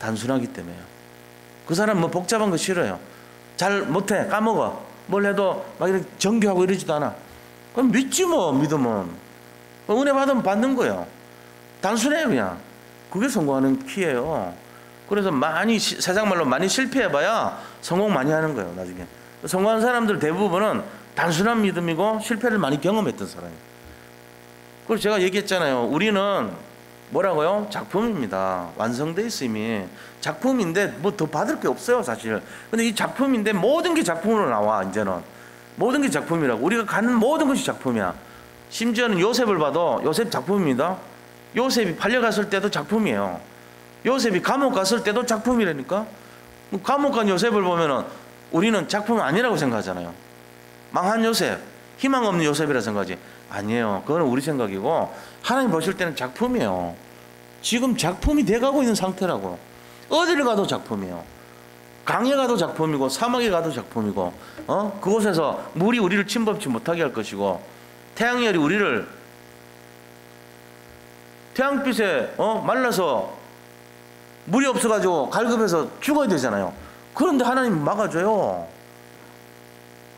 단순하기 때문에요. 그 사람 뭐 복잡한 거 싫어요. 잘 못해, 까먹어. 뭘 해도 막 이렇게 정교하고 이러지도 않아. 그럼 믿지 뭐. 믿으면 은혜 받으면 받는 거예요. 단순해요. 그냥 그게 성공하는 키예요. 그래서 많이 세상 말로 많이 실패해봐야 성공 많이 하는 거예요. 나중에 성공한 사람들 대부분은 단순한 믿음이고 실패를 많이 경험했던 사람이에요. 그래서 제가 얘기했잖아요. 우리는 뭐라고요? 작품입니다. 완성돼 있어. 이미 작품인데 뭐 더 받을 게 없어요 사실. 근데 이 작품인데 모든 게 작품으로 나와. 이제는 모든 게 작품이라고. 우리가 가는 모든 것이 작품이야. 심지어는 요셉을 봐도 요셉 작품입니다. 요셉이 팔려갔을 때도 작품이에요. 요셉이 감옥 갔을 때도 작품이라니까. 감옥 간 요셉을 보면은 우리는 작품 아니라고 생각하잖아요. 망한 요셉, 희망 없는 요셉이라 생각하지. 아니에요. 그건 우리 생각이고 하나님 보실 때는 작품이에요. 지금 작품이 돼가고 있는 상태라고. 어디를 가도 작품이에요. 강에 가도 작품이고 사막에 가도 작품이고 그곳에서 물이 우리를 침범치 못하게 할 것이고 태양열이 우리를 태양빛에 말라서 물이 없어가지고 갈급해서 죽어야 되잖아요. 그런데 하나님 막아줘요.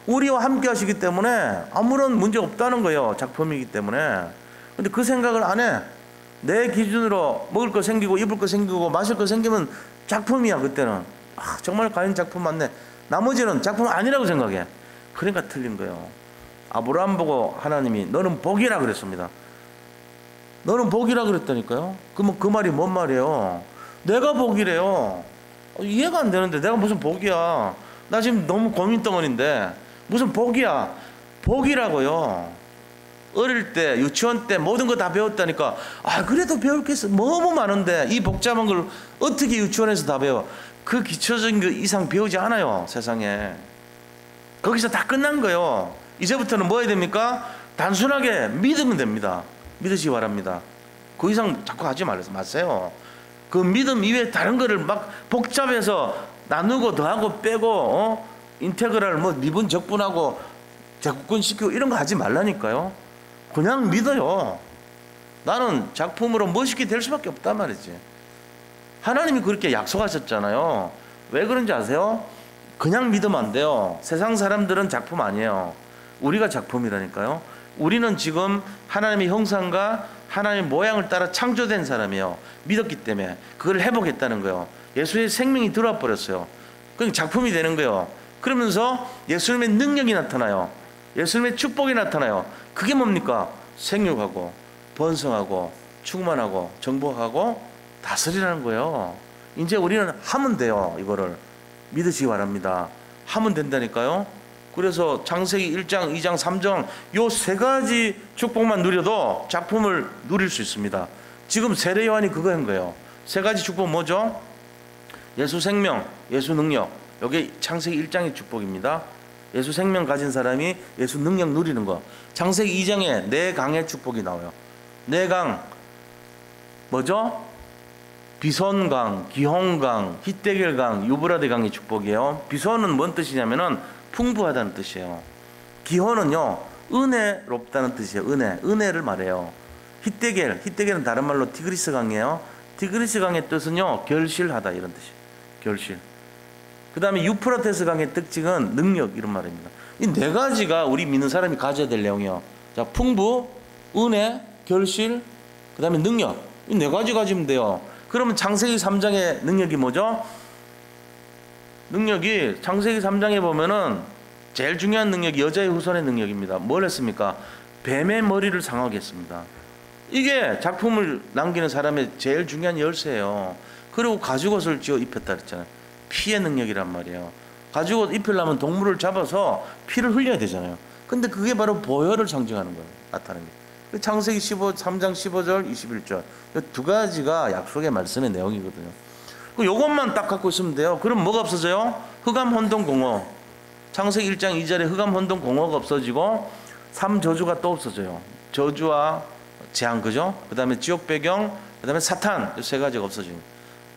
우리와 함께 하시기 때문에 아무런 문제 없다는 거예요. 작품이기 때문에. 근데 그 생각을 안 해. 내 기준으로 먹을 거 생기고 입을 거 생기고 마실 거 생기면 작품이야. 그때는 정말 과연 작품 맞네. 나머지는 작품 아니라고 생각해. 그러니까 틀린 거예요. 아브라함 보고 하나님이 너는 복이라 그랬습니다. 너는 복이라 그랬다니까요. 그러면 그 말이 뭔 말이에요? 내가 복이래요. 이해가 안 되는데 내가 무슨 복이야. 나 지금 너무 고민덩어리인데 무슨 복이야. 복이라고요. 어릴 때 유치원 때 모든 거 다 배웠다니까. 그래도 배울 게 있어. 너무 많은데 이 복잡한 걸 어떻게 유치원에서 다 배워. 그 기초적인 거 이상 배우지 않아요. 세상에. 거기서 다 끝난 거예요. 이제부터는 뭐 해야 됩니까? 단순하게 믿으면 됩니다. 믿으시기 바랍니다. 그 이상 자꾸 하지 마세요. 그 믿음 이외에 다른 거를 막 복잡해서 나누고 더하고 빼고 인테그랄 뭐 미분 적분하고 제곱근 시키고 이런 거 하지 말라니까요. 그냥 믿어요. 나는 작품으로 멋있게 될 수밖에 없단 말이지. 하나님이 그렇게 약속하셨잖아요. 왜 그런지 아세요? 그냥 믿으면 안 돼요. 세상 사람들은 작품 아니에요. 우리가 작품이라니까요. 우리는 지금 하나님의 형상과 하나님의 모양을 따라 창조된 사람이에요. 믿었기 때문에 그걸 회복했다는 거예요. 예수의 생명이 들어와 버렸어요. 그러니까 작품이 되는 거예요. 그러면서 예수님의 능력이 나타나요. 예수님의 축복이 나타나요. 그게 뭡니까? 생육하고 번성하고 충만하고 정복하고 다스리라는 거예요. 이제 우리는 하면 돼요. 이거를 믿으시기 바랍니다. 하면 된다니까요. 그래서 창세기 1장, 2장, 3장 요 세 가지 축복만 누려도 작품을 누릴 수 있습니다. 지금 세례 요한이 그거 한 거예요. 세 가지 축복 뭐죠? 예수 생명, 예수 능력. 이게 창세기 1장의 축복입니다. 예수 생명 가진 사람이 예수 능력 누리는 거. 창세기 2장에 네 강의 축복이 나와요. 네 강 뭐죠? 비손강, 기홍강, 히데겔강, 유브라데 강의 축복이에요. 비손은 뭔 뜻이냐면은 풍부하다는 뜻이에요. 기호는요 은혜롭다는 뜻이에요. 은혜를 말해요. 히데겔은 다른 말로 티그리스 강이에요. 티그리스 강의 뜻은요 결실하다 이런 뜻이에요. 결실. 그 다음에 유프라테스 강의 특징은 능력 이런 말입니다. 이 네 가지가 우리 믿는 사람이 가져야 될 내용이에요. 자, 풍부, 은혜, 결실, 그 다음에 능력. 이 네 가지 가지면 돼요. 그러면 창세기 3장의 능력이 뭐죠? 능력이 창세기 3장에 보면은 제일 중요한 능력이 여자의 후손의 능력입니다. 뭘 했습니까? 뱀의 머리를 상하게 했습니다. 이게 작품을 남기는 사람의 제일 중요한 열쇠예요. 그리고 가죽옷을 지어 입혔다 그랬잖아요. 피의 능력이란 말이에요. 가죽옷 입히려면 동물을 잡아서 피를 흘려야 되잖아요. 근데 그게 바로 보혈을 상징하는 거예요. 나타내는 게. 창세기 3장 15절 21절 두 가지가 약속의 말씀의 내용이거든요. 요것만 딱 갖고 있으면 돼요. 그럼 뭐가 없어져요? 흑암 혼돈 공허. 창세기 1장 2절에 흑암 혼돈 공허가 없어지고 3저주가 또 없어져요. 저주와 재앙, 그죠? 그 다음에 지옥 배경, 그 다음에 사탄, 이 세 가지가 없어집니다.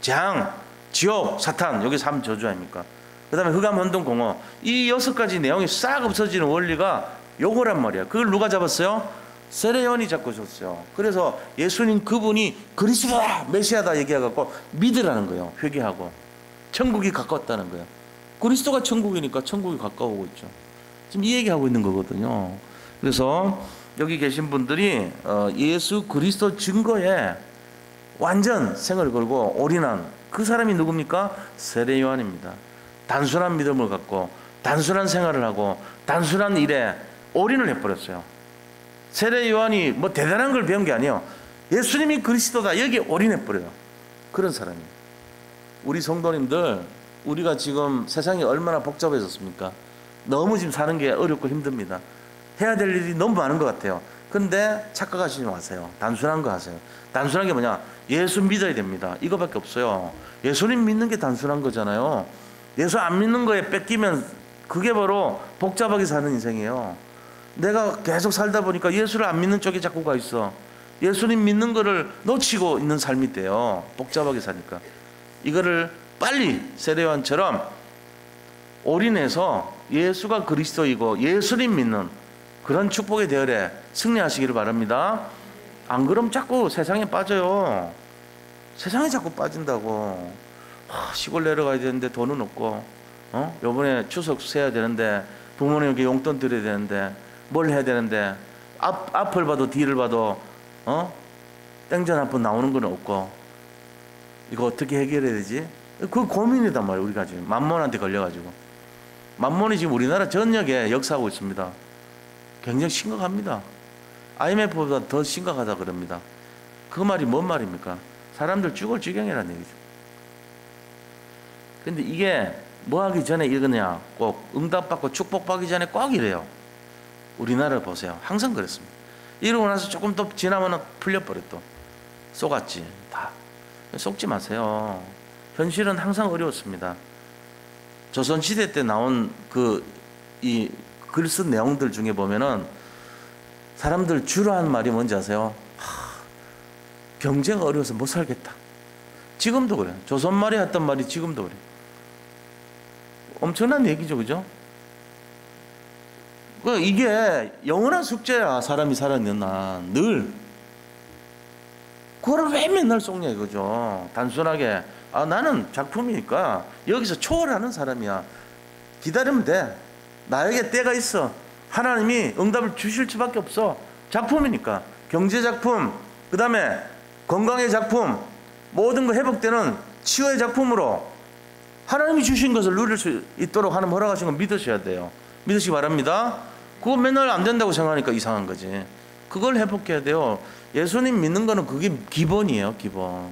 재앙, 지옥, 사탄, 여기 3저주 아닙니까? 그 다음에 흑암 혼돈 공허. 이 6가지 내용이 싹 없어지는 원리가 요거란 말이야. 그걸 누가 잡았어요? 세례 요한이 잡고 있었어요. 그래서 예수님 그분이 그리스도다, 메시아다 얘기해갖고 믿으라는 거예요. 회개하고 천국이 가까웠다는 거예요. 그리스도가 천국이니까 천국이 가까워오고 있죠. 지금 이 얘기하고 있는 거거든요. 그래서 여기 계신 분들이 예수 그리스도 증거에 완전 생을 걸고 올인한 그 사람이 누굽니까? 세례 요한입니다. 단순한 믿음을 갖고 단순한 생활을 하고 단순한 일에 올인을 해버렸어요. 세례 요한이 뭐 대단한 걸 배운 게 아니에요. 예수님이 그리스도다 여기에 올인해버려요. 그런 사람이에요. 우리 성도님들, 우리가 지금 세상이 얼마나 복잡해졌습니까? 너무 지금 사는 게 어렵고 힘듭니다. 해야 될 일이 너무 많은 것 같아요. 근데 착각하시지 마세요. 단순한 거 하세요. 단순한 게 뭐냐? 예수 믿어야 됩니다. 이거밖에 없어요. 예수님 믿는 게 단순한 거잖아요. 예수 안 믿는 거에 뺏기면 그게 바로 복잡하게 사는 인생이에요. 내가 계속 살다 보니까 예수를 안 믿는 쪽에 자꾸 가 있어. 예수님 믿는 거를 놓치고 있는 삶이 돼요. 복잡하게 사니까. 이거를 빨리 세례 요한처럼 올인해서 예수가 그리스도이고 예수님 믿는 그런 축복의 대열에 승리하시기를 바랍니다. 안 그러면 자꾸 세상에 빠져요. 세상에 자꾸 빠진다고. 시골 내려가야 되는데 돈은 없고, 요번에 추석 세야 되는데 부모님께 용돈 드려야 되는데 뭘 해야 되는데 앞을 봐도 뒤를 봐도 땡전 한 번 나오는 건 없고, 이거 어떻게 해결해야 되지? 그 고민이단 말이에요. 우리가 지금 만몬한테 걸려가지고. 만몬이 지금 우리나라 전역에 역사하고 있습니다. 굉장히 심각합니다. IMF보다 더 심각하다 그럽니다. 그 말이 뭔 말입니까? 사람들 죽을 지경이라는 얘기죠. 근데 이게 뭐 하기 전에 이거냐, 꼭 응답받고 축복받기 전에 꼭 이래요. 우리나라를 보세요. 항상 그랬습니다. 이러고 나서 조금 더 지나면 풀려버려. 또 속았지. 다 속지 마세요. 현실은 항상 어려웠습니다. 조선시대 때 나온 이 글 쓴 내용들 중에 보면은 사람들 주로 한 말이 뭔지 아세요? 경제가 어려워서 못 살겠다. 지금도 그래요. 조선말이 했던 말이 지금도 그래요. 엄청난 얘기죠, 그죠? 이게 영원한 숙제야. 사람이 살아있는 한 늘. 그걸 왜 맨날 속냐 이거죠. 단순하게 나는 작품이니까 여기서 초월하는 사람이야. 기다리면 돼. 나에게 때가 있어. 하나님이 응답을 주실 수밖에 없어. 작품이니까. 경제 작품, 그 다음에 건강의 작품, 모든 거 회복되는 치유의 작품으로 하나님이 주신 것을 누릴 수 있도록 하나님 허락하신 건 믿으셔야 돼요. 믿으시기 바랍니다. 그거 맨날 안 된다고 생각하니까 이상한 거지. 그걸 회복해야 돼요. 예수님 믿는 거는 그게 기본이에요, 기본.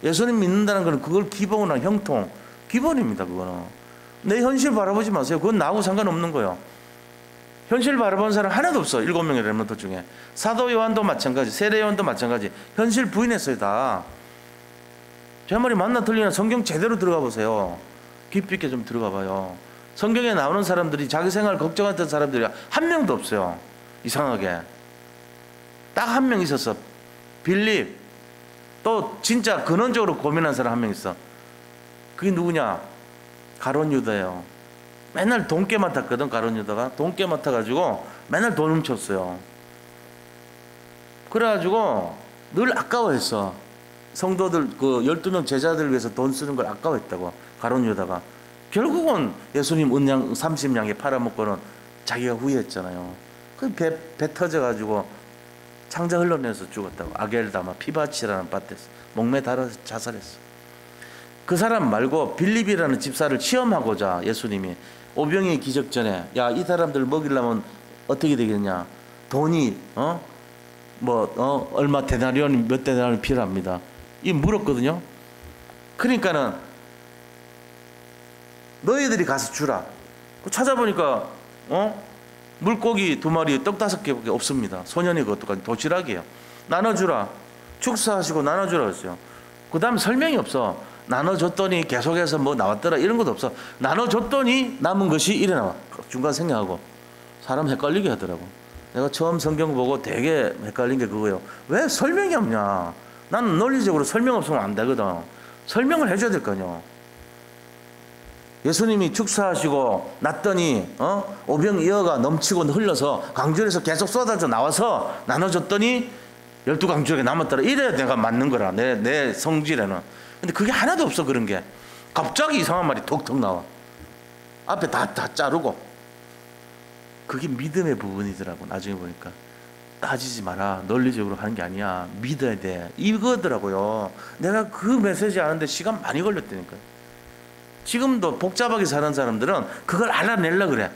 예수님 믿는다는 거는 그걸 기본이나 형통, 기본입니다, 그거는. 내 현실 바라보지 마세요. 그건 나하고 상관없는 거예요. 현실 바라보는 사람 하나도 없어. 7명의 렘넌트 중에. 사도 요한도 마찬가지, 세례 요한도 마찬가지. 현실 부인했어요, 다. 제 말이 맞나 틀리나 성경 제대로 들어가 보세요. 깊이 있게 좀 들어가 봐요. 성경에 나오는 사람들이 자기 생활 걱정했던 사람들이 한 명도 없어요. 이상하게. 딱 한 명 있었어. 빌립. 또 진짜 근원적으로 고민한 사람 한 명 있어. 그게 누구냐? 가룟 유다예요. 맨날 돈깨 맡았거든. 가룟 유다가 돈깨 맡아가지고 맨날 돈 훔쳤어요. 그래가지고 늘 아까워했어. 성도들 그 12명 제자들 위해서 돈 쓰는 걸 아까워했다고. 가룟 유다가 결국은 예수님 은양 30냥에 팔아먹고는 자기가 후회했잖아요. 그 배 터져가지고 창자 흘러내서 죽었다고. 아겔다마 피바치라는 밭에서 목매 달아서 자살했어. 그 사람 말고 빌립이라는 집사를 시험하고자 예수님이 오병이의 기적 전에 야, 이 사람들 먹이려면 어떻게 되겠냐? 돈이 얼마 데나리온 몇 데나리온 필요합니다. 이 물었거든요. 그러니까는 너희들이 가서 주라. 찾아보니까 물고기 2마리 떡 5개밖에 없습니다. 소년이 그것도 도시락이에요. 나눠주라. 축사하시고 나눠주라 그랬어요. 그 다음 설명이 없어. 나눠줬더니 계속해서 뭐 나왔더라 이런 것도 없어. 나눠줬더니 남은 것이 이래 나와. 중간 생략하고. 사람 헷갈리게 하더라고. 내가 처음 성경 보고 되게 헷갈린 게 그거예요. 왜 설명이 없냐? 나는 논리적으로 설명 없으면 안 되거든. 설명을 해줘야 될 거 아니야. 예수님이 축사하시고 났더니 오병이어가 넘치고 흘러서 강줄에서 계속 쏟아져 나와서 나눠줬더니 12강줄에 남았더라. 이래야 내가 맞는 거라. 내 성질에는. 근데 그게 하나도 없어. 그런 게 갑자기 이상한 말이 톡톡 나와. 앞에 다 자르고. 그게 믿음의 부분이더라고. 나중에 보니까 따지지 마라. 논리적으로 하는 게 아니야. 믿어야 돼. 이거더라고요. 내가 그 메시지 하는데 시간 많이 걸렸다니까. 지금도 복잡하게 사는 사람들은 그걸 알아내려고 그래.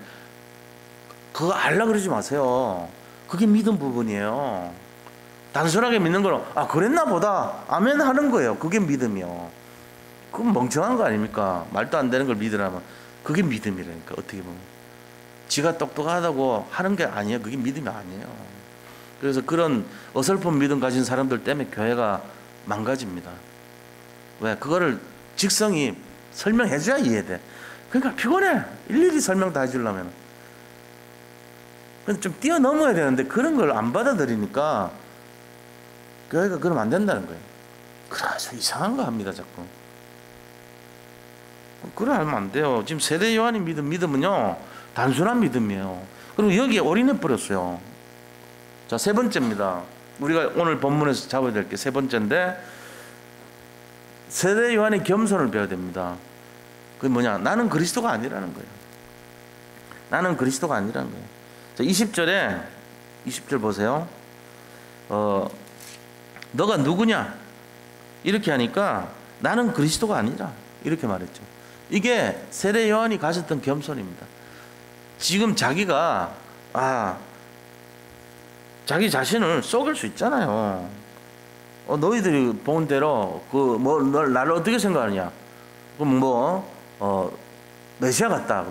그거 알려고 그러지 마세요. 그게 믿음 부분이에요. 단순하게 믿는 거는 그랬나 보다 아멘 하는 거예요. 그게 믿음이요. 그건 멍청한 거 아닙니까? 말도 안 되는 걸 믿으라면 그게 믿음이라니까. 어떻게 보면 지가 똑똑하다고 하는 게 아니에요. 그게 믿음이 아니에요. 그래서 그런 어설픈 믿음 가진 사람들 때문에 교회가 망가집니다. 왜? 그거를 직성이 설명해줘야 이해돼. 그러니까 피곤해. 일일이 설명 다 해주려면. 근데 좀 뛰어넘어야 되는데 그런 걸 안 받아들이니까 교회가 그러면 안 된다는 거예요. 그래서 이상한 거 합니다, 자꾸. 그래 하면 안 돼요. 지금 세대 요한이 믿음은요, 단순한 믿음이에요. 그리고 여기에 올인해버렸어요. 자, 3번째입니다. 우리가 오늘 본문에서 잡아야 될 게 3번째인데, 세대 요한의 겸손을 배워야 됩니다. 그게 뭐냐? 나는 그리스도가 아니라는 거예요. 나는 그리스도가 아니라는 거예요. 자, 20절 보세요. 너가 누구냐? 이렇게 하니까 나는 그리스도가 아니라 이렇게 말했죠. 이게 세례 요한이 가졌던 겸손입니다. 지금 자기가 자기 자신을 속일 수 있잖아요. 너희들이 본 대로 나를 어떻게 생각하냐? 그럼 메시아 같다.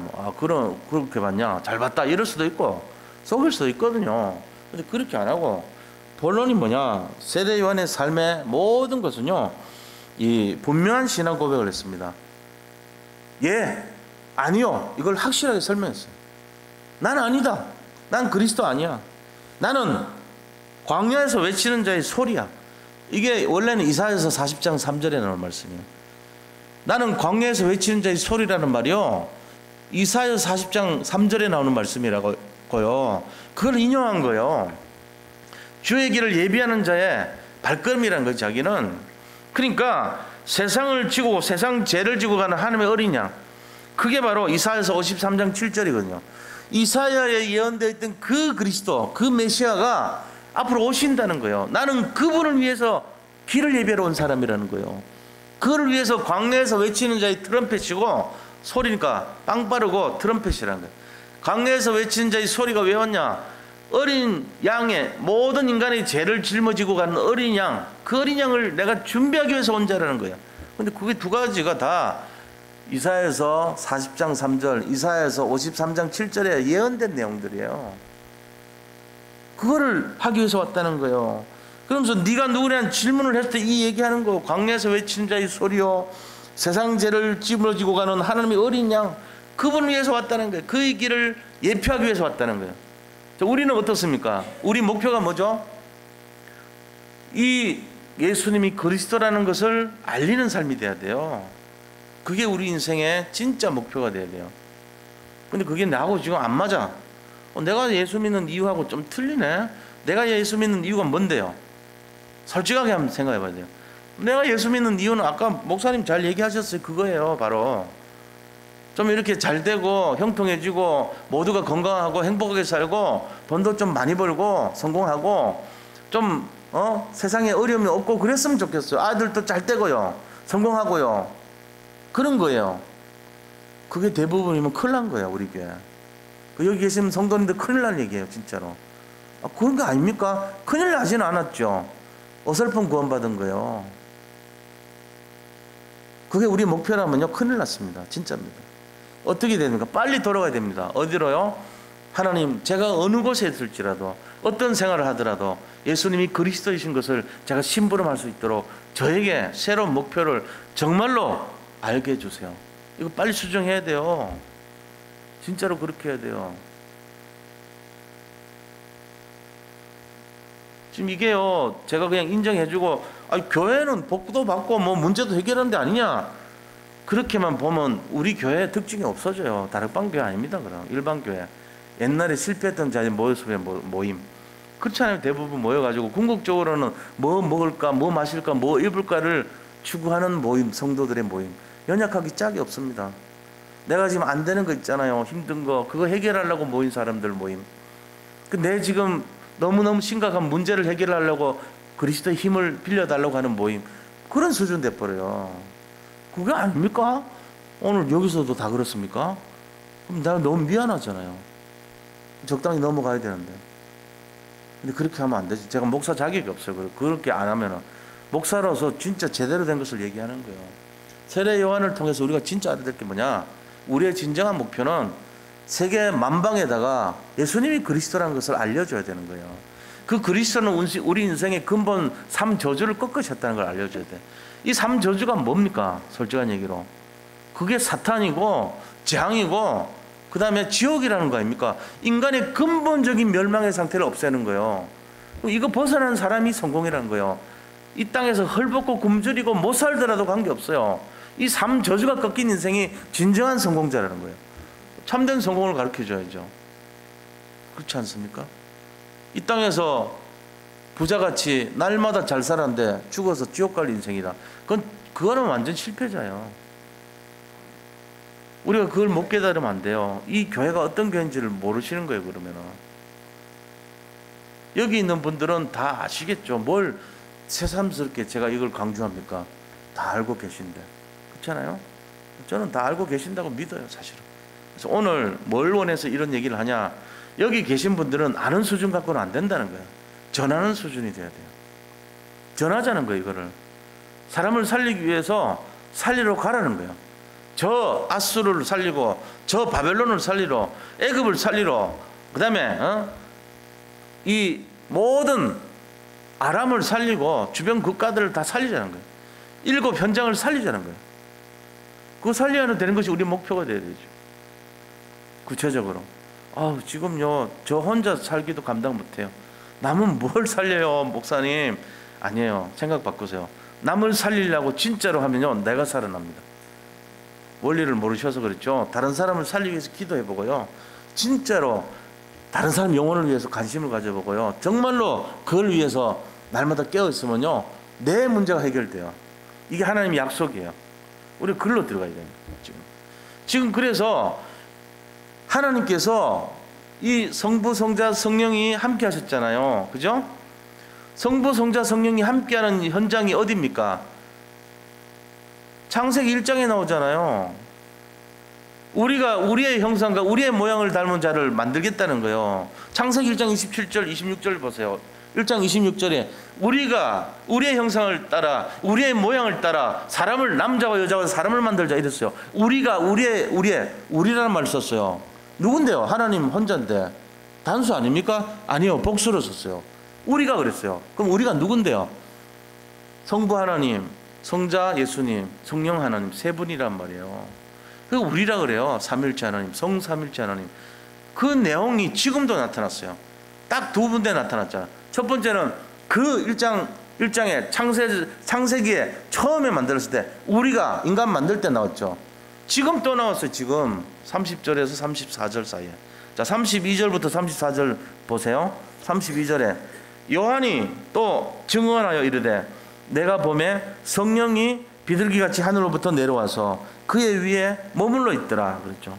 그렇게 봤냐? 잘 봤다. 이럴 수도 있고 속일 수도 있거든요. 근데 그렇게 안 하고 본론이 뭐냐? 세례 요한의 삶의 모든 것은요, 이 분명한 신앙 고백을 했습니다. 아니요. 이걸 확실하게 설명했어요. 나는 아니다. 난 그리스도 아니야. 나는 광야에서 외치는 자의 소리야. 이게 원래는 이사야서 40장 3절에 나오는 말씀이에요. 나는 광야에서 외치는 자의 소리라는 말이요, 이사야서 40장 3절에 나오는 말씀이라고요. 그걸 인용한 거예요. 주의 길을 예비하는 자의 발걸음이라는 거죠, 자기는. 그러니까 세상을 지고 세상 죄를 지고 가는 하나님의 어린 양, 그게 바로 이사야서 53장 7절이거든요. 이사야에 예언되어 있던 그 그리스도, 그 메시아가 앞으로 오신다는 거예요. 나는 그분을 위해서 길을 예비하러 온 사람이라는 거예요. 그를 위해서 광야에서 외치는 자의 트럼펫이고, 소리니까 빵 빠르고 트럼펫이라는 거예요. 광야에서 외치는 자의 소리가 왜 왔냐? 어린 양의 모든 인간의 죄를 짊어지고 가는 어린 양, 그 어린 양을 내가 준비하기 위해서 온 자라는 거야. 근데 그게 두 가지가 다 이사야에서 40장 3절, 이사야에서 53장 7절에 예언된 내용들이에요. 그거를 하기 위해서 왔다는 거예요. 그러면서 네가 누구냐는 질문을 했을 때 이 얘기하는 거예요. 광야에서 외치는 자의 소리요, 세상 죄를 짊어지고 가는 하나님의 어린 양, 그분을 위해서 왔다는 거예요. 그의 길을 예표하기 위해서 왔다는 거예요. 우리는 어떻습니까? 우리 목표가 뭐죠? 이 예수님이 그리스도라는 것을 알리는 삶이 돼야 돼요. 그게 우리 인생의 진짜 목표가 돼야 돼요. 근데 그게 나하고 지금 안 맞아. 내가 예수 믿는 이유하고 좀 틀리네. 내가 예수 믿는 이유가 뭔데요? 솔직하게 한번 생각해 봐야 돼요. 내가 예수 믿는 이유는 아까 목사님 잘 얘기하셨어요. 그거예요. 바로 좀 이렇게 잘 되고 형통해지고 모두가 건강하고 행복하게 살고 돈도 좀 많이 벌고 성공하고 좀 세상에 어려움이 없고 그랬으면 좋겠어요. 아들도 잘 되고요, 성공하고요, 그런 거예요. 그게 대부분이면 큰일 난 거예요. 우리 교회 여기 계시는 성도님들 큰일 날 얘기예요. 진짜로. 그런 거 아닙니까? 큰일 나지는 않았죠. 어설픈 구원받은 거예요. 그게 우리 목표라면요, 큰일 났습니다. 진짜입니다. 어떻게 됩니까? 빨리 돌아가야 됩니다. 어디로요? 하나님, 제가 어느 곳에 있을지라도 어떤 생활을 하더라도 예수님이 그리스도이신 것을 제가 심부름할 수 있도록 저에게 새로운 목표를 정말로 알게 해주세요. 이거 빨리 수정해야 돼요. 진짜로 그렇게 해야 돼요. 지금 이게요, 제가 그냥 인정해주고 교회는 복도 받고 뭐 문제도 해결하는 데 아니냐, 그렇게만 보면 우리 교회의 특징이 없어져요. 다락방 교회 아닙니다. 그럼 일반 교회, 옛날에 실패했던 자의 모습의 모임, 그렇지 않으면 대부분 모여가지고 궁극적으로는 뭐 먹을까, 뭐 마실까, 뭐 입을까를 추구하는 모임, 성도들의 모임. 연약하기 짝이 없습니다. 내가 지금 안 되는 거 있잖아요, 힘든 거, 그거 해결하려고 모인 사람들 모임. 내 지금 너무너무 심각한 문제를 해결하려고 그리스도의 힘을 빌려달라고 하는 모임, 그런 수준 돼버려요. 그게 아닙니까? 오늘 여기서도 다 그렇습니까? 그럼 내가 너무 미안하잖아요. 적당히 넘어가야 되는데. 근데 그렇게 하면 안 되지. 제가 목사 자격이 없어요. 그렇게 안 하면은 목사로서 진짜 제대로 된 것을 얘기하는 거예요. 세례 요한을 통해서 우리가 진짜 알아야 될 게 뭐냐? 우리의 진정한 목표는 세계 만방에다가 예수님이 그리스도라는 것을 알려줘야 되는 거예요. 그 그리스도는 우리 인생의 근본 3저주를 꺾으셨다는 걸 알려줘야 돼. 이 3저주가 뭡니까? 솔직한 얘기로 그게 사탄이고 재앙이고 그 다음에 지옥이라는 거 아닙니까? 인간의 근본적인 멸망의 상태를 없애는 거예요. 이거 벗어나는 사람이 성공이라는 거예요. 이 땅에서 헐벗고 굶주리고 못 살더라도 관계없어요. 이 3저주가 꺾인 인생이 진정한 성공자라는 거예요. 참된 성공을 가르쳐줘야죠. 그렇지 않습니까? 이 땅에서 부자같이 날마다 잘 살았는데 죽어서 지옥 갈 인생이다. 그거는 완전 실패자예요. 우리가 그걸 못 깨달으면 안 돼요. 이 교회가 어떤 교회인지를 모르시는 거예요. 그러면은 여기 있는 분들은 다 아시겠죠. 뭘 새삼스럽게 제가 이걸 강조합니까? 다 알고 계신데. 그렇잖아요. 저는 다 알고 계신다고 믿어요. 사실은. 그래서 오늘 뭘 원해서 이런 얘기를 하냐, 여기 계신 분들은 아는 수준 갖고는 안 된다는 거예요. 전하는 수준이 돼야 돼요. 전하자는 거예요. 이거를 사람을 살리기 위해서 살리러 가라는 거예요. 저 아수르를 살리고 저 바벨론을 살리러, 애굽을 살리러, 그 다음에 이 모든 아람을 살리고 주변 국가들을 다 살리자는 거예요. 7 현장을 살리자는 거예요. 그거 살려야 되는 것이 우리 목표가 돼야 되죠. 구체적으로 지금요 저 혼자 살기도 감당 못해요. 남은 뭘 살려요 목사님? 아니에요. 생각 바꾸세요. 남을 살리려고 진짜로 하면요 내가 살아납니다. 원리를 모르셔서 그렇죠. 다른 사람을 살리기 위해서 기도해보고요, 진짜로 다른 사람 영혼을 위해서 관심을 가져보고요, 정말로 그걸 위해서 날마다 깨어있으면요 내 문제가 해결돼요. 이게 하나님의 약속이에요. 우리 글로 들어가야 됩니다. 지금 그래서 하나님께서 이 성부, 성자, 성령이 함께 하셨잖아요. 그죠? 성부, 성자, 성령이 함께하는 현장이 어디입니까? 창세기 1장에 나오잖아요. 우리가 우리의 형상과 우리의 모양을 닮은 자를 만들겠다는 거예요. 창세기 1장 27절 26절 보세요. 1장 26절에 우리가 우리의 형상을 따라 우리의 모양을 따라 사람을 남자와 여자와 사람을 만들자 이랬어요. 우리가 우리라는 말을 썼어요. 누군데요? 하나님 혼자인데 단수 아닙니까? 아니요, 복수로 썼어요. 우리가 그랬어요. 그럼 우리가 누군데요? 성부 하나님, 성자 예수님, 성령 하나님 세 분이란 말이에요. 그 우리라 그래요. 삼일체 하나님, 성삼일체 하나님. 그 내용이 지금도 나타났어요. 딱 두 군데 나타났잖아. 첫 번째는 그 1장에 창세기에 처음에 만들었을 때 우리가 인간 만들 때 나왔죠. 지금 또 나왔어요. 지금 30절에서 34절 사이에. 자, 32절부터 34절 보세요. 32절에 요한이 또 증언하여 이르되 내가 보매 성령이 비둘기같이 하늘로부터 내려와서 그의 위에 머물러 있더라 그랬죠.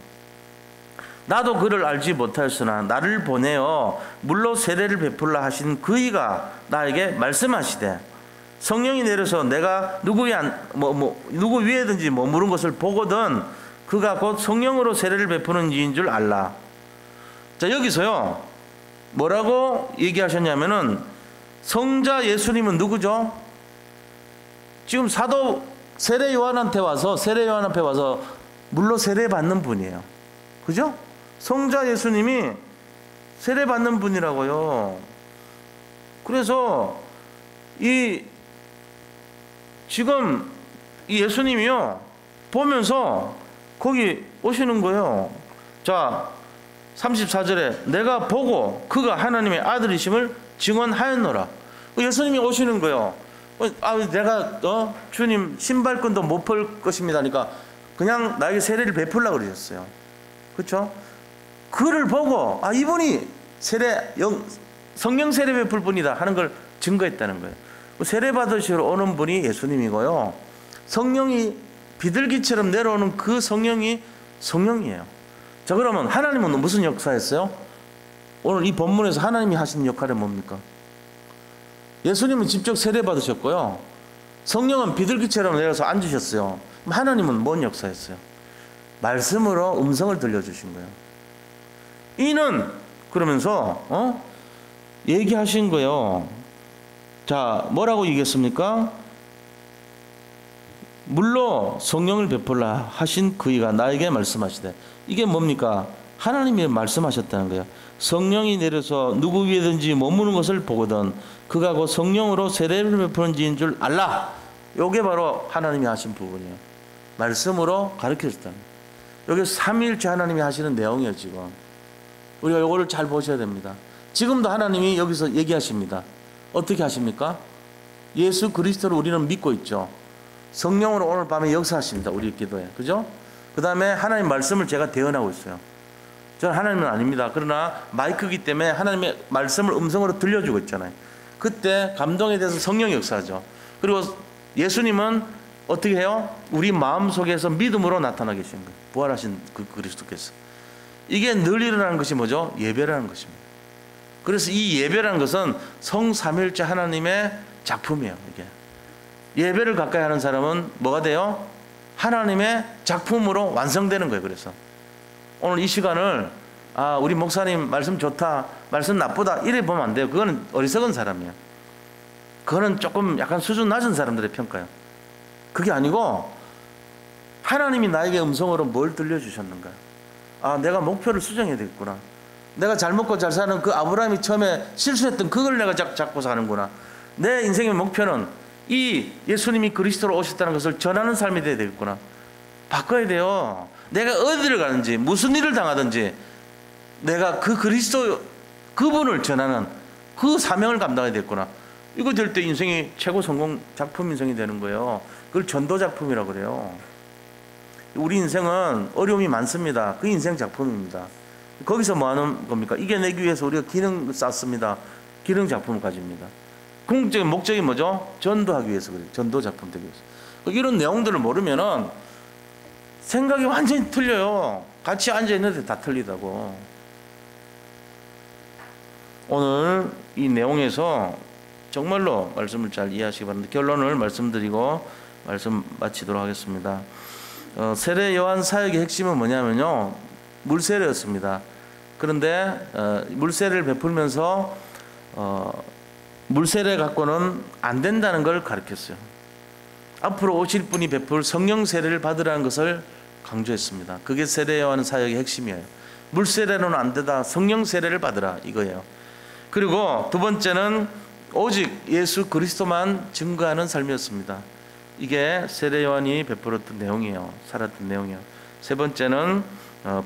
나도 그를 알지 못하였으나 나를 보내어 물로 세례를 베풀라 하신 그이가 나에게 말씀하시되 성령이 내려서 내가 누구 위에든지 머무른 것을 보거든 그가 곧 성령으로 세례를 베푸는 이인 줄 알라. 자, 여기서요 뭐라고 얘기하셨냐면은 성자 예수님은 누구죠? 지금 사도 세례 요한 앞에 와서 물로 세례 받는 분이에요. 그죠? 성자 예수님이 세례 받는 분이라고요. 그래서 지금 이 예수님이요 보면서 거기 오시는 거예요. 자, 34절에 내가 보고 그가 하나님의 아들이심을 증언하였노라. 예수님이 오시는 거예요. 내가 주님 신발끈도 못 펄 것입니다 하니까 그냥 나에게 세례를 베풀라고 그러셨어요. 그렇죠? 그를 보고 이분이 성령 세례 베풀 분이다 하는 걸 증거했다는 거예요. 세례 받으시러 오는 분이 예수님이고요. 성령이 비둘기처럼 내려오는 그 성령이 성령이에요. 자, 그러면 하나님은 무슨 역사였어요? 오늘 이 본문에서 하나님이 하신 역할은 뭡니까? 예수님은 직접 세례 받으셨고요. 성령은 비둘기처럼 내려서 앉으셨어요. 하나님은 뭔 역사였어요? 말씀으로 음성을 들려주신 거예요. 이는 그러면서 얘기하신 거예요. 자, 뭐라고 얘기했습니까? 물로 성령을 베풀라 하신 그이가 나에게 말씀하시되 이게 뭡니까? 하나님이 말씀하셨다는 거예요. 성령이 내려서 누구 위에든지 머무는 것을 보거든 그가 곧 성령으로 세례를 베푸는 지인 줄 알라. 이게 바로 하나님이 하신 부분이에요. 말씀으로 가르쳐줬다는 거예요. 여기 삼위일체 하나님이 하시는 내용이에요. 지금 우리가 이거를 잘 보셔야 됩니다. 지금도 하나님이 여기서 얘기하십니다. 어떻게 하십니까? 예수 그리스도를 우리는 믿고 있죠. 성령으로 오늘 밤에 역사하십니다. 우리 기도에. 그죠? 그 다음에 하나님 말씀을 제가 대언하고 있어요. 저는 하나님은 아닙니다. 그러나 마이크이기 때문에 하나님의 말씀을 음성으로 들려주고 있잖아요. 그때 감동에 대해서 성령이 역사하죠. 그리고 예수님은 어떻게 해요? 우리 마음속에서 믿음으로 나타나 계신 거예요. 부활하신 그 그리스도께서. 이게 늘 일어나는 것이 뭐죠? 예배라는 것입니다. 그래서 이 예배라는 것은 성삼일체 하나님의 작품이에요. 이게 예배를 가까이 하는 사람은 뭐가 돼요? 하나님의 작품으로 완성되는 거예요. 그래서 오늘 이 시간을 우리 목사님 말씀 좋다, 말씀 나쁘다 이래 보면 안 돼요. 그거는 어리석은 사람이에요. 그거는 조금 약간 수준 낮은 사람들의 평가예요. 그게 아니고 하나님이 나에게 음성으로 뭘 들려주셨는가. 내가 목표를 수정해야 되겠구나. 내가 잘 먹고 잘 사는 그 아브라함이 처음에 실수했던 그걸 내가 잡고 사는구나. 내 인생의 목표는 이 예수님이 그리스도로 오셨다는 것을 전하는 삶이 돼야 되겠구나. 바꿔야 돼요. 내가 어디를 가든지 무슨 일을 당하든지 내가 그 그리스도 그분을 전하는 그 사명을 감당해야 되겠구나. 이거 될 때 인생이 최고 성공 작품 인생이 되는 거예요. 그걸 전도 작품이라고 그래요. 우리 인생은 어려움이 많습니다. 그 인생 작품입니다. 거기서 뭐 하는 겁니까? 이겨내기 위해서 우리가 기능 쌓습니다. 기능 작품을 가집니다. 궁극적인 목적이 뭐죠? 전도하기 위해서 그래요. 전도 작품 되기 위해서. 이런 내용들을 모르면은 생각이 완전히 틀려요. 같이 앉아있는데 다 틀리다고. 오늘 이 내용에서 정말로 말씀을 잘 이해하시기 바랍니다. 결론을 말씀드리고 말씀 마치도록 하겠습니다. 세례 요한 사역의 핵심은 뭐냐면요, 물세례였습니다. 그런데 물세례를 베풀면서 물세례 갖고는 안 된다는 걸 가르쳤어요. 앞으로 오실 분이 베풀 성령 세례를 받으라는 것을 강조했습니다. 그게 세례 요한 사역의 핵심이에요. 물세례로는 안 되다, 성령 세례를 받으라, 이거예요. 그리고 두 번째는 오직 예수 그리스도만 증거하는 삶이었습니다. 이게 세례 요한이 베풀었던 내용이에요. 살았던 내용이에요. 세 번째는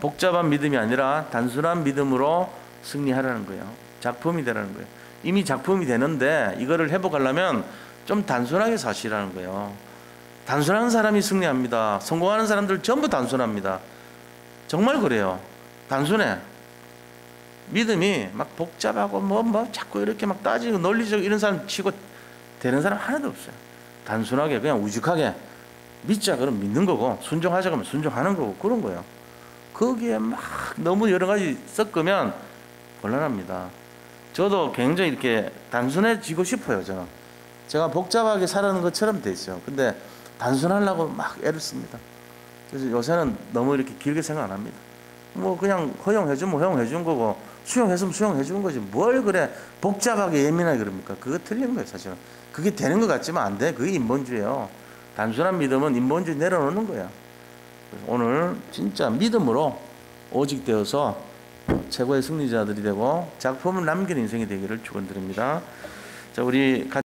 복잡한 믿음이 아니라 단순한 믿음으로 승리하라는 거예요. 작품이 되라는 거예요. 이미 작품이 되는데 이거를 회복하려면 좀 단순하게 사시라는 거예요. 단순한 사람이 승리합니다. 성공하는 사람들 전부 단순합니다. 정말 그래요. 단순해. 믿음이 막 복잡하고 뭐 자꾸 이렇게 막 따지고 논리적 이런 사람 치고 되는 사람 하나도 없어요. 단순하게 그냥 우직하게 믿자 그러면 믿는 거고, 순종하자 그러면 순종하는 거고, 그런 거예요. 거기에 막 너무 여러 가지 섞으면 곤란합니다. 저도 굉장히 이렇게 단순해지고 싶어요. 제가 복잡하게 살아가는 것처럼 돼 있어요. 근데 단순하려고 막 애를 씁니다. 그래서 요새는 너무 이렇게 길게 생각 안 합니다. 뭐 그냥 허용해주면 허용해준 거고, 수용했으면 수용해준 거지 뭘 그래 복잡하게 예민하게 그럽니까? 그거 틀린 거예요. 사실은 그게 되는 것 같지만 안 돼. 그게 인본주의예요. 단순한 믿음은 인본주의 내려놓는 거야. 오늘 진짜 믿음으로 오직 되어서 최고의 승리자들이 되고 작품을 남기는 인생이 되기를 축원드립니다. 자, 우리